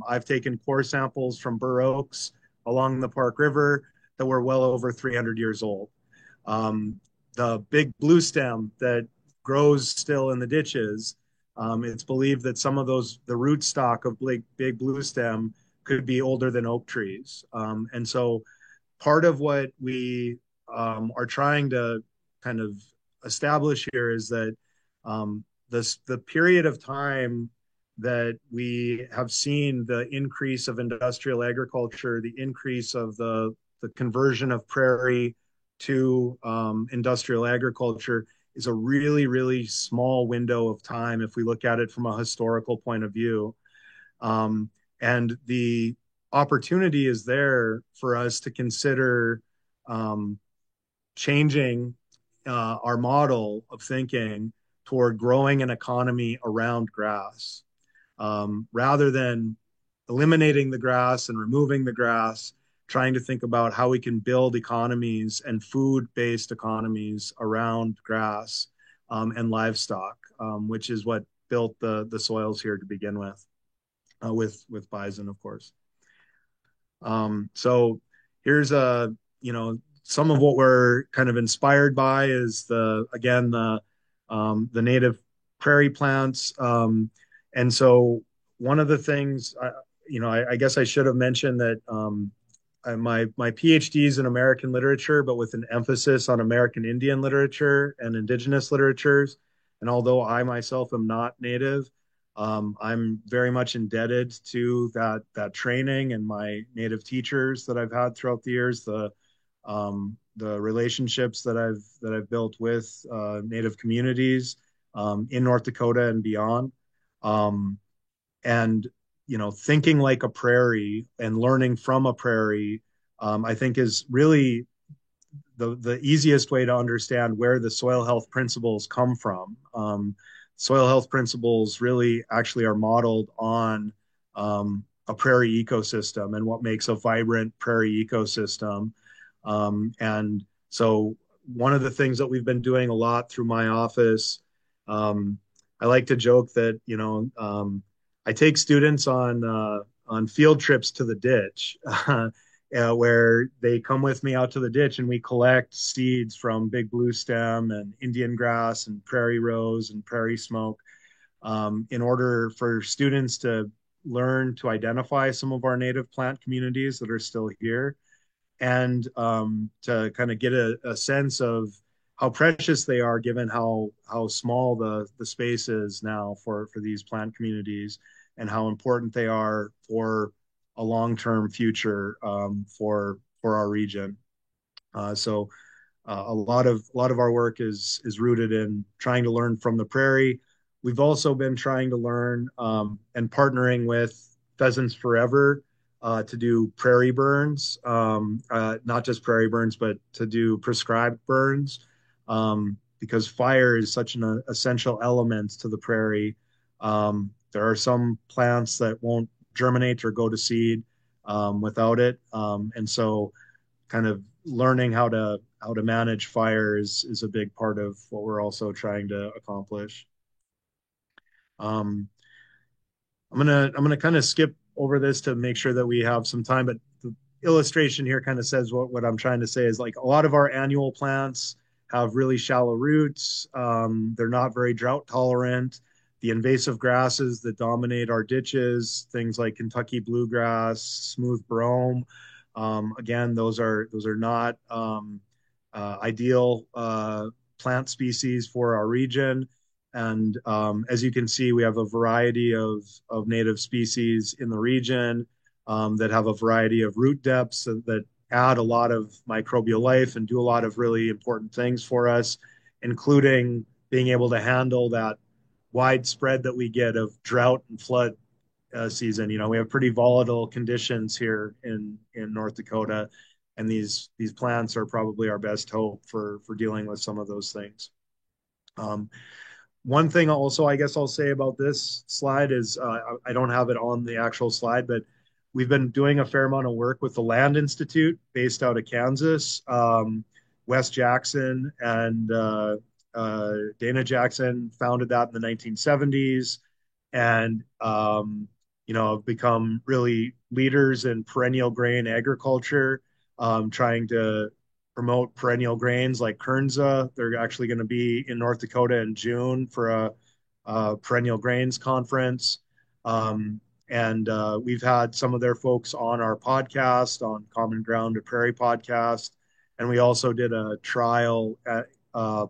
I've taken core samples from bur oaks along the Park River that were well over 300 years old. The big blue stem that grows still in the ditches, it's believed that some of the root stock of big blue stem could be older than oak trees. And so part of what we are trying to kind of establish here is that the period of time that we have seen the increase of industrial agriculture, the increase of the conversion of prairie to industrial agriculture is a really, really small window of time if we look at it from a historical point of view. And the opportunity is there for us to consider um, changing our model of thinking toward growing an economy around grass, rather than eliminating the grass and removing the grass, trying to think about how we can build economies and food-based economies around grass and livestock, which is what built the soils here to begin with bison, of course. So here's some of what we're kind of inspired by is the native prairie plants. And so one of the things, I guess I should have mentioned that my PhD is in American literature, but with an emphasis on American Indian literature and indigenous literatures. And although I myself am not native, I'm very much indebted to that training and my native teachers that I've had throughout the years, the relationships that I've built with native communities in North Dakota and beyond. And thinking like a prairie and learning from a prairie, I think is really the easiest way to understand where the soil health principles come from. Soil health principles really actually are modeled on a prairie ecosystem and what makes a vibrant prairie ecosystem. And so one of the things that we've been doing a lot through my office, I like to joke that, I take students on field trips to the ditch, where they come with me out to the ditch and we collect seeds from big blue stem and Indian grass and prairie rose and prairie smoke, in order for students to learn to identify some of our native plant communities that are still here, and to kind of get a sense of how precious they are given how small the space is now for these plant communities, and how important they are for a long-term future for our region. So a lot of our work is rooted in trying to learn from the prairie. We've also been trying to learn and partnering with Pheasants Forever to do prairie burns, not just prairie burns, but to do prescribed burns, because fire is such an essential element to the prairie. There are some plants that won't germinate or go to seed without it, and so kind of learning how to manage fire is a big part of what we're also trying to accomplish. I'm gonna kind of skip over this to make sure that we have some time, but the illustration here kind of says what I'm trying to say is, like, a lot of our annual plants have really shallow roots. They're not very drought tolerant. The invasive grasses that dominate our ditches, things like Kentucky bluegrass, smooth brome, again, those are not ideal plant species for our region. And as you can see, we have a variety of native species in the region that have a variety of root depths that add a lot of microbial life and do a lot of really important things for us, including being able to handle that widespread that we get of drought and flood season. We have pretty volatile conditions here in North Dakota, and these plants are probably our best hope for dealing with some of those things. One thing also, I guess I'll say about this slide is, I don't have it on the actual slide, but we've been doing a fair amount of work with the Land Institute based out of Kansas. Wes Jackson and Dana Jackson founded that in the 1970s, and have become really leaders in perennial grain agriculture, trying to promote perennial grains like Kernza. They're actually going to be in North Dakota in June for a perennial grains conference. And we've had some of their folks on our podcast, on Common Ground to Prairie podcast. And we also did a trial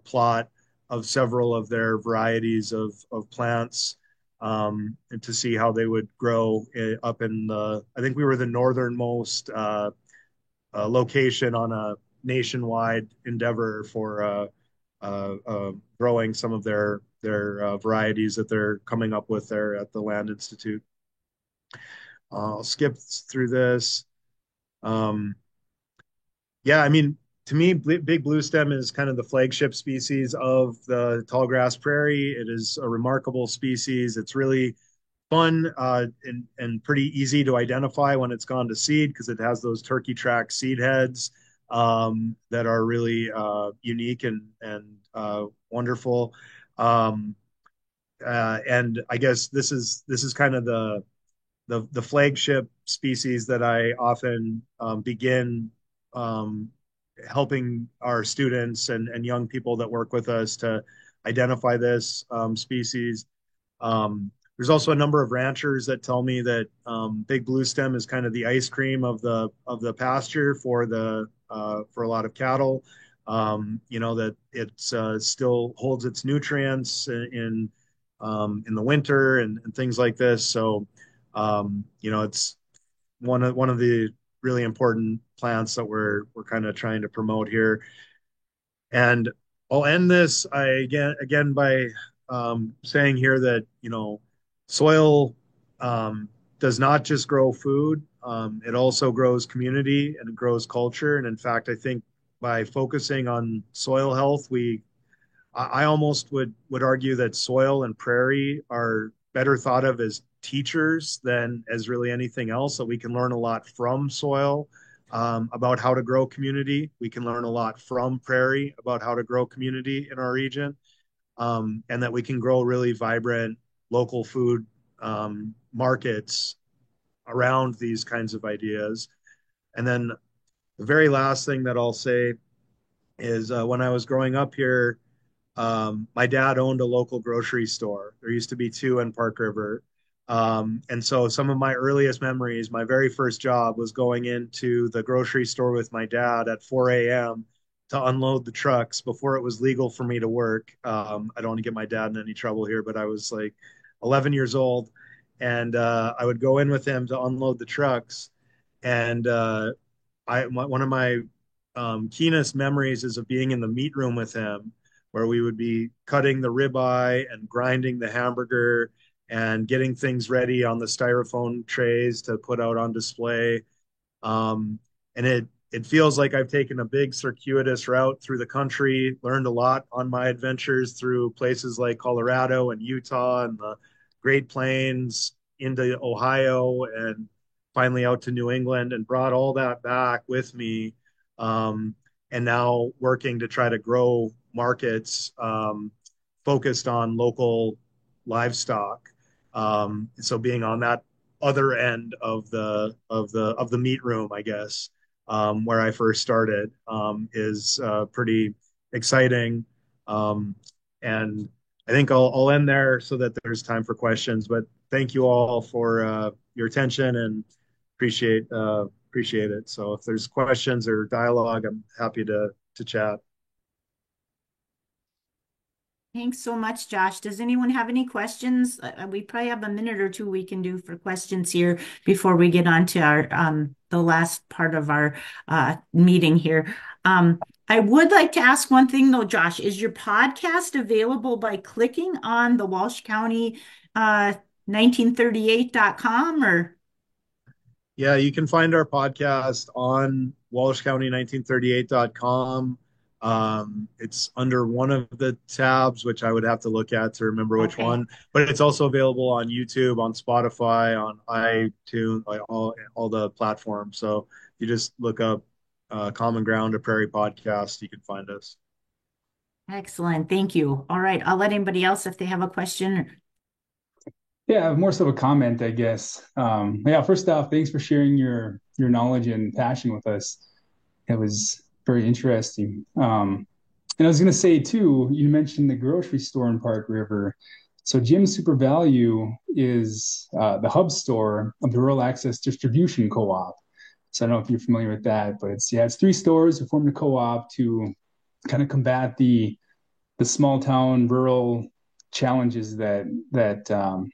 plot of several of their varieties of plants, and to see how they would grow up in I think we were the northernmost location on a nationwide endeavor for growing some of their varieties that they're coming up with there at the Land Institute. I'll skip through this. Yeah, I mean, to me, big bluestem is kind of the flagship species of the tallgrass prairie. It is a remarkable species. It's really fun and pretty easy to identify when it's gone to seed because it has those turkey track seed heads that are really unique and wonderful. Um, and I guess this is kind of the flagship species that I often begin um, helping our students and young people that work with us to identify this species. There's also a number of ranchers that tell me that big bluestem is kind of the ice cream of the pasture for for a lot of cattle. You know that it still holds its nutrients in the winter and things like this. So you know it's one of the really important plants that we're kind of trying to promote here. And I'll end this again by saying here that soil does not just grow food; it also grows community and it grows culture. And in fact, I think by focusing on soil health, I almost would argue that soil and prairie are better thought of as teachers than as really anything else. So we can learn a lot from soil about how to grow community. We can learn a lot from prairie about how to grow community in our region, and that we can grow really vibrant local food markets around these kinds of ideas. And then the very last thing that I'll say is when I was growing up here, my dad owned a local grocery store. There used to be two in Park River. And so some of my earliest memories, my very first job was going into the grocery store with my dad at 4 a.m. to unload the trucks before it was legal for me to work. I don't want to get my dad in any trouble here, but I was like 11 years old. And I would go in with him to unload the trucks. And one of my keenest memories is of being in the meat room with him, where we would be cutting the ribeye and grinding the hamburger and getting things ready on the styrofoam trays to put out on display. And it feels like I've taken a big circuitous route through the country, learned a lot on my adventures through places like Colorado and Utah and the Great Plains into Ohio and finally out to New England, and brought all that back with me. And now working to try to grow markets focused on local livestock. So being on that other end of the meat room, I guess, where I first started, is pretty exciting. And I think I'll end there so that there's time for questions. But thank you all for your attention and appreciate it. So if there's questions or dialogue, I'm happy to chat. Thanks so much, Josh. Does anyone have any questions? We probably have a minute or two we can do for questions here before we get on to our the last part of our meeting here. I would like to ask one thing though, Josh. Is your podcast available by clicking on the Walsh County 1938.com or? Yeah, you can find our podcast on walshcounty1938.com. It's under one of the tabs, which I would have to look at to remember which one, but it's also available on YouTube, on Spotify, on iTunes, like all the platforms. So you just look up Common Ground, a Prairie Podcast, you can find us. Excellent. Thank you. All right. I'll let anybody else if they have a question. Yeah, more so a comment, I guess. Yeah, first off, thanks for sharing your knowledge and passion with us. It was very interesting. And I was going to say too, you mentioned the grocery store in Park River. So Jim's Super Value is the hub store of the Rural Access Distribution Co-op. So I don't know if you're familiar with that, but it's 3 stores that formed a co-op to kind of combat the small town rural challenges that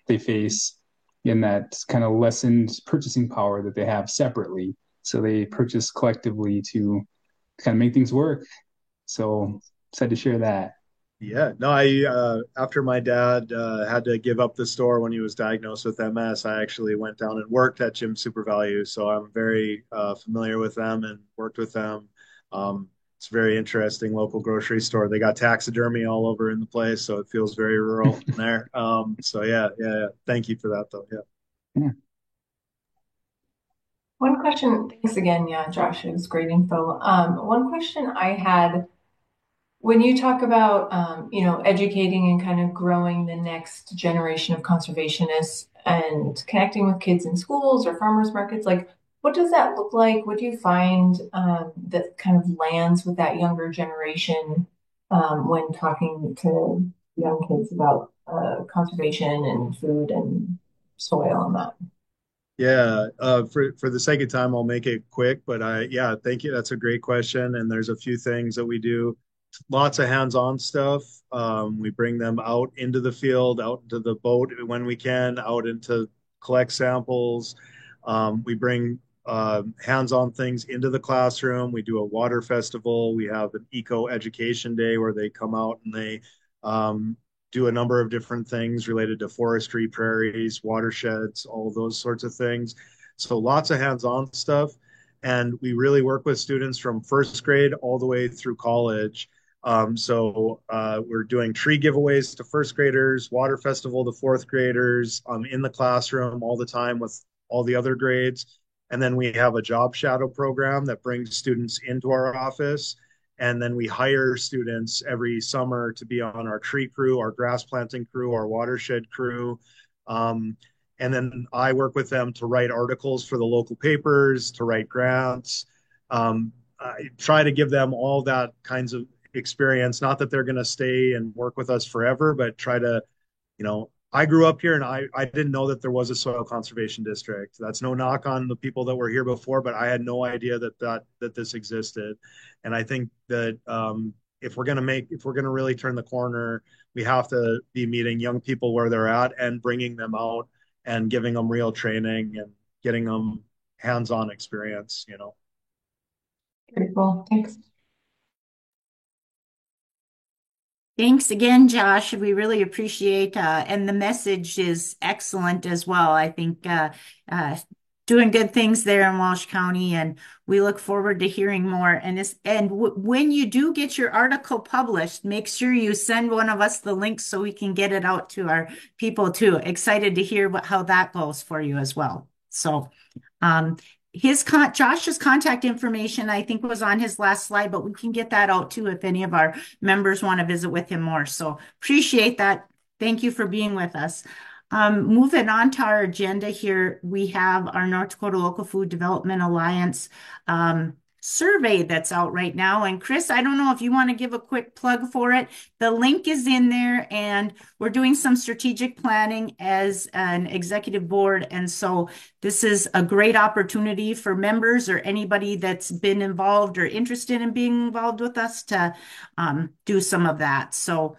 they face in that kind of lessened purchasing power that they have separately. So they purchase collectively to kind of make things work. So excited to share that. Yeah, no, I after my dad had to give up the store when he was diagnosed with MS, I actually went down and worked at Jim Super Value, so I'm very familiar with them and worked with them. It's a very interesting local grocery store. They got taxidermy all over in the place, so it feels very rural in there. So yeah. Thank you for that, though. Yeah. Yeah. One question, thanks again. Yeah, Josh, it was great info. One question I had when you talk about, educating and kind of growing the next generation of conservationists and connecting with kids in schools or farmers markets, like what does that look like? What do you find that kind of lands with that younger generation when talking to young kids about conservation and food and soil and that? Yeah, for the sake of time, I'll make it quick, but yeah, thank you. That's a great question. And there's a few things that we do. Lots of hands-on stuff. We bring them out into the field, out into the boat when we can, out into collect samples. We bring hands-on things into the classroom. We do a water festival. We have an eco education day where they come out and they um, do a number of different things related to forestry, prairies, watersheds, all those sorts of things. So lots of hands-on stuff. And we really work with students from first grade all the way through college. We're doing tree giveaways to first graders, water festival to fourth graders, in the classroom all the time with all the other grades. And then we have a job shadow program that brings students into our office, and then we hire students every summer to be on our tree crew, our grass planting crew, our watershed crew. Um, and then I work with them to write articles for the local papers, to write grants. I try to give them all that kinds of experience. Not that they're going to stay and work with us forever, but try to, I grew up here and I didn't know that there was a soil conservation district. That's no knock on the people that were here before, but I had no idea that this existed. And I think that if we're going to really turn the corner, we have to be meeting young people where they're at and bringing them out and giving them real training and getting them hands-on experience. Very cool. Thanks. Thanks again, Josh. We really appreciate, and the message is excellent as well. I think uh, doing good things there in Walsh County, and we look forward to hearing more. When you do get your article published, make sure you send one of us the link so we can get it out to our people too. Excited to hear how that goes for you as well. So, um, Josh's contact information, I think, was on his last slide, but we can get that out too if any of our members want to visit with him more. So appreciate that. Thank you for being with us. Moving on to our agenda here, we have our North Dakota Local Food Development Alliance survey that's out right now. And Chris, I don't know if you want to give a quick plug for it. The link is in there, and we're doing some strategic planning as an executive board. And so this is a great opportunity for members or anybody that's been involved or interested in being involved with us to do some of that. So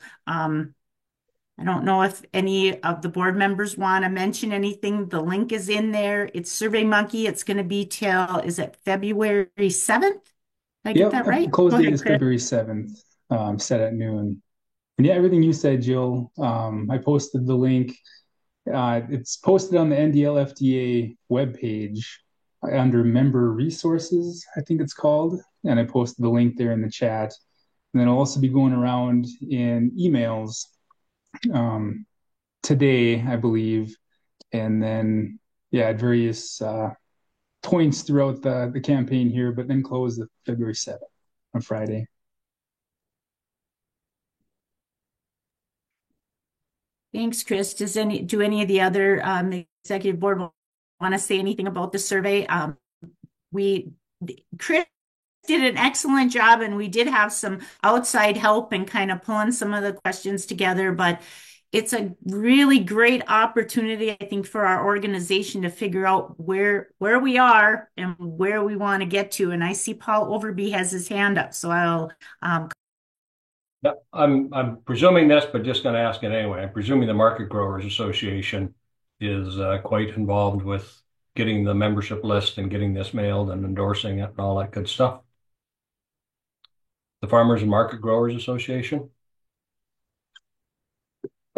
I don't know if any of the board members want to mention anything. The link is in there. It's SurveyMonkey. It's going to be till, is it February 7th? Did I get that right? Close Go date ahead, is Chris. February 7th, set at noon. And yeah, everything you said, Jill, I posted the link. It's posted on the NDLFDA webpage under member resources, I think it's called. And I posted the link there in the chat. And then I'll also be going around in emails today, I believe. And then, yeah, at various points throughout the campaign here, but then close the February 7th on Friday. Thanks, Chris. Do any of the other executive board want to say anything about the survey? Chris did an excellent job, and we did have some outside help and kind of pulling some of the questions together, but it's a really great opportunity, I think, for our organization to figure out where we are and where we want to get to. And I see Paul Overby has his hand up, so I'll Yeah, I'm presuming this, but just going to ask it anyway. I'm presuming the Market Growers Association is quite involved with getting the membership list and getting this mailed and endorsing it and all that good stuff. The Farmers and Market Growers Association?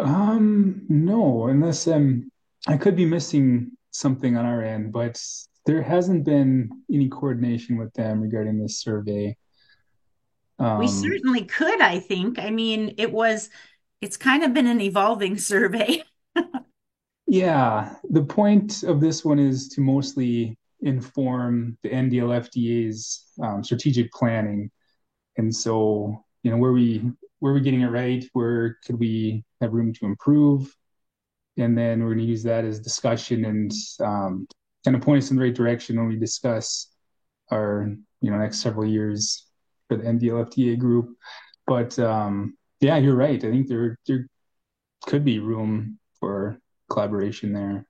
No, unless I could be missing something on our end, but there hasn't been any coordination with them regarding this survey. We Um, certainly could, I think. I mean, it's kind of been an evolving survey. yeah, the point of this one is to mostly inform the NDLFDA's strategic planning. And so, where we getting it right? Where could we have room to improve? And then we're going to use that as discussion and kind of point us in the right direction when we discuss our next several years for the NDLFTA group. But yeah, you're right. I think there could be room for collaboration there.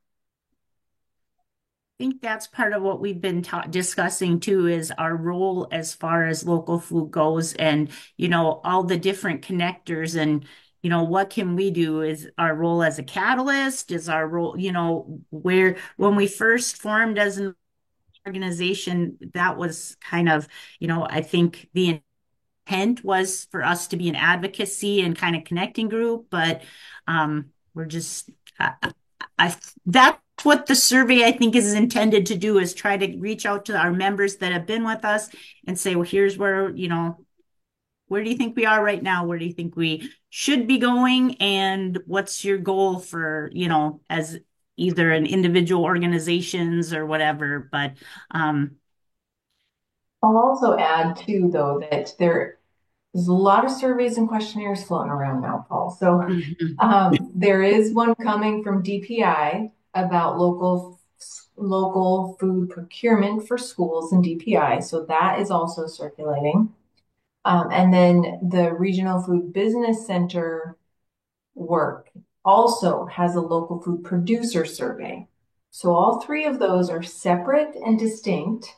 I think that's part of what we've been discussing too, is our role as far as local food goes, and all the different connectors, and what can we do? Is our role as a catalyst? Is our role, where when we first formed as an organization, that was kind of, I think the intent was for us to be an advocacy and kind of connecting group, but we're just that's what the survey I think is intended to do, is try to reach out to our members that have been with us and say, well, here's where do you think we are right now? Where do you think we should be going? And what's your goal for, as either an individual organizations or whatever. But I'll also add too, though, that there's a lot of surveys and questionnaires floating around now, Paul. So there is one coming from DPI about local food procurement for schools and DPI. So that is also circulating. And then the Regional Food Business Center work also has a local food producer survey. So all three of those are separate and distinct,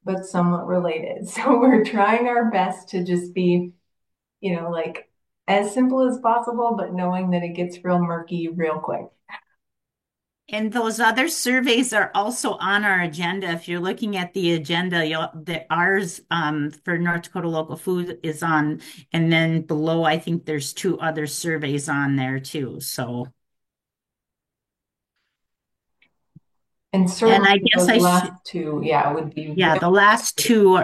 but somewhat related. So we're trying our best to just be, like as simple as possible, but knowing that it gets real murky real quick. And those other surveys are also on our agenda. If you're looking at the agenda, ours for North Dakota Local Food is on, and then below, I think there's two other surveys on there too. So, and certainly I guess those last two, yeah, would be the last two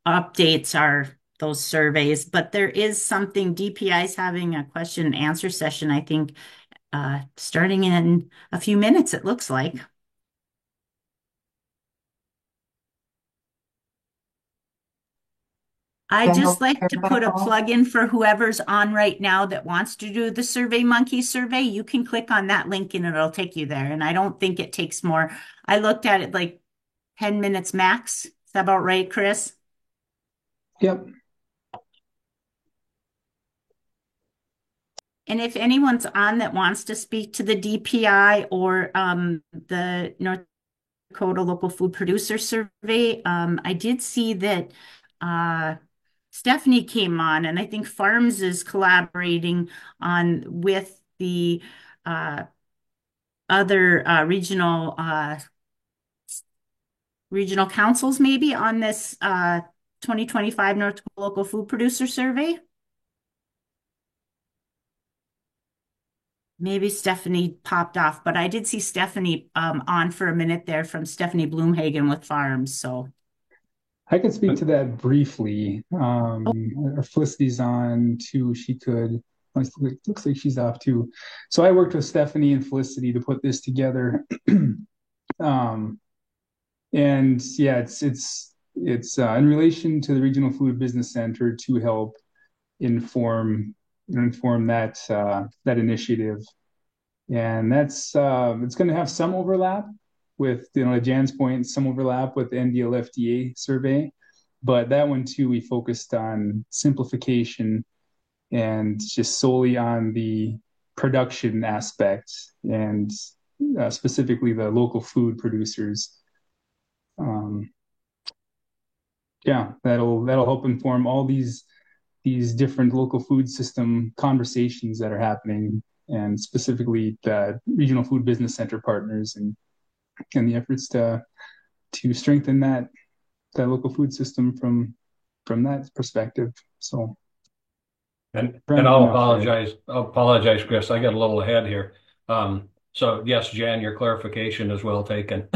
updates are those surveys. But there is something, DPI is having a question and answer session, I think, starting in a few minutes, it looks like. I just like to put a plug in for whoever's on right now that wants to do the Survey Monkey survey. You can click on that link and it'll take you there. And I don't think it takes more. I looked at it like 10 minutes max. Is that about right, Chris? Yep. And if anyone's on that wants to speak to the DPI or the North Dakota Local Food Producer Survey, I did see that Stephanie came on, and I think Farms is collaborating on with the other regional councils maybe on this 2025 North Dakota Local Food Producer Survey. Maybe Stephanie popped off, but I did see Stephanie on for a minute there, from Stephanie Bloomhagen with Farms. So I could speak to that briefly. Felicity's on too. She could. Looks like she's off too. So I worked with Stephanie and Felicity to put this together. And yeah, it's in relation to the Regional Food Business Center to help inform that initiative. And that's it's going to have some overlap with, at Jan's point, some overlap with the NDLFDA survey, but that one too, we focused on simplification and just solely on the production aspect, and specifically the local food producers. Yeah, that'll help inform all these different local food system conversations that are happening, and specifically the Regional Food Business Center partners, and the efforts to strengthen that local food system from that perspective. So And Friendly I'll enough, right? apologize, Chris. I got a little ahead here. So yes, Jan, your clarification is well taken.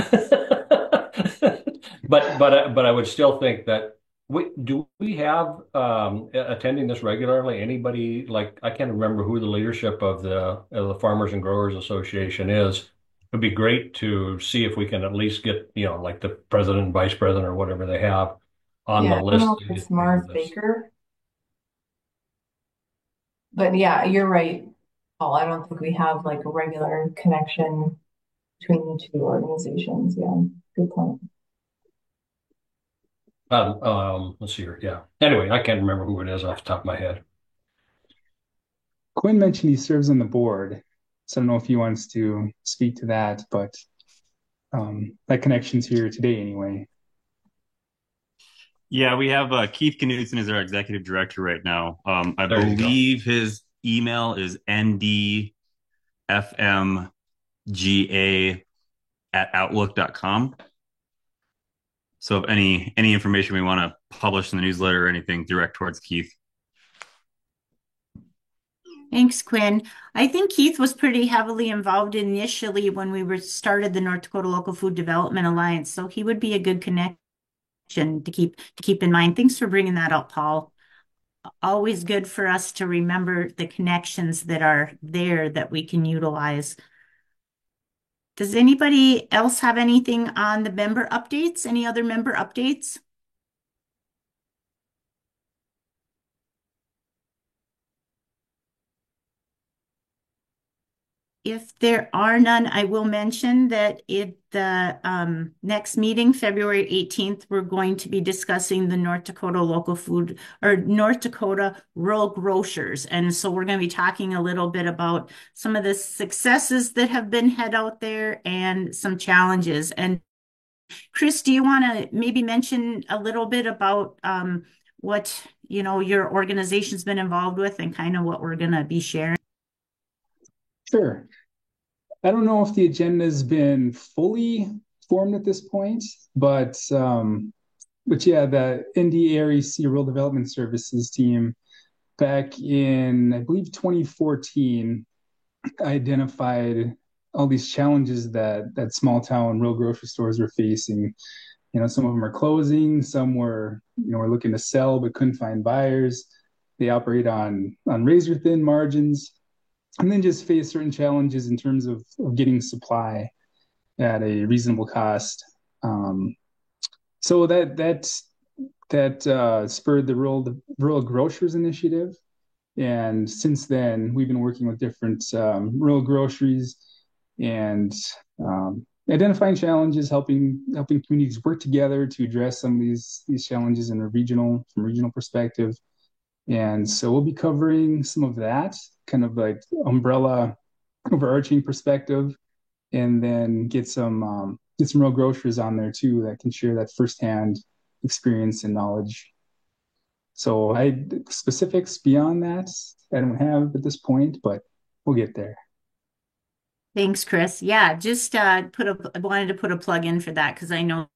But I would still think that we have attending this regularly anybody like I can't remember who the leadership of the Farmers and Growers Association is. It'd be great to see if we can at least get, like the president and vice president or whatever they have on Yeah, the I don't list know to if it's get part of Marv this. Baker, but yeah, you're right, Paul. I don't think we have like a regular connection between the two organizations. Yeah, good point. Let's see here. Yeah. Anyway, I can't remember who it is off the top of my head. Quinn mentioned he serves on the board, so I don't know if he wants to speak to that, but that connection's here today anyway. Yeah, we have Keith Knudsen is our executive director right now. I There you go. believe his email is ndfmga@outlook.com. So if any information we want to publish in the newsletter or anything, direct towards Keith. Thanks, Quinn. I think Keith was pretty heavily involved initially when we were started the North Dakota Local Food Development Alliance, so he would be a good connection to keep in mind. Thanks for bringing that up, Paul. Always good for us to remember the connections that are there that we can utilize. Does anybody else have anything on the member updates? Any other member updates? If there are none, I will mention that at the next meeting, February 18th, we're going to be discussing the North Dakota local food or North Dakota rural grocers. And so we're going to be talking a little bit about some of the successes that have been had out there and some challenges. And Chris, do you want to maybe mention a little bit about what, your organization's been involved with and kind of what we're going to be sharing? Sure. I don't know if the agenda has been fully formed at this point, but yeah, the NDAREC Rural Development Services team back in, I believe, 2014 identified all these challenges that small town rural grocery stores were facing. Some of them are closing, some were looking to sell but couldn't find buyers. They operate on razor thin margins, and then just face certain challenges in terms of getting supply at a reasonable cost. So that spurred the rural grocers initiative, and since then we've been working with different rural groceries and identifying challenges, helping communities work together to address some of these challenges from regional perspective. And so we'll be covering some of that, kind of like umbrella, overarching perspective, and then get some real grocers on there too that can share that firsthand experience and knowledge. So specifics beyond that I don't have at this point, but we'll get there. Thanks, Chris. Yeah, just I wanted to put a plug in for that because I know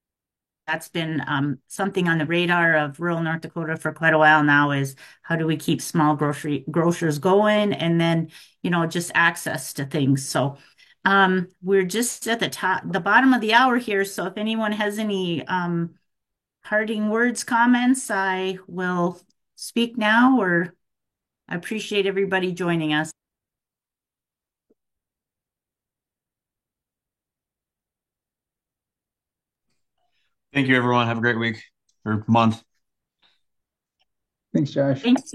that's been something on the radar of rural North Dakota for quite a while now is how do we keep small grocers going and then, just access to things. So we're just at the bottom of the hour here. So if anyone has any parting words, comments, I will speak now, or I appreciate everybody joining us. Thank you, everyone. Have a great week or month. Thanks, Josh. Thanks.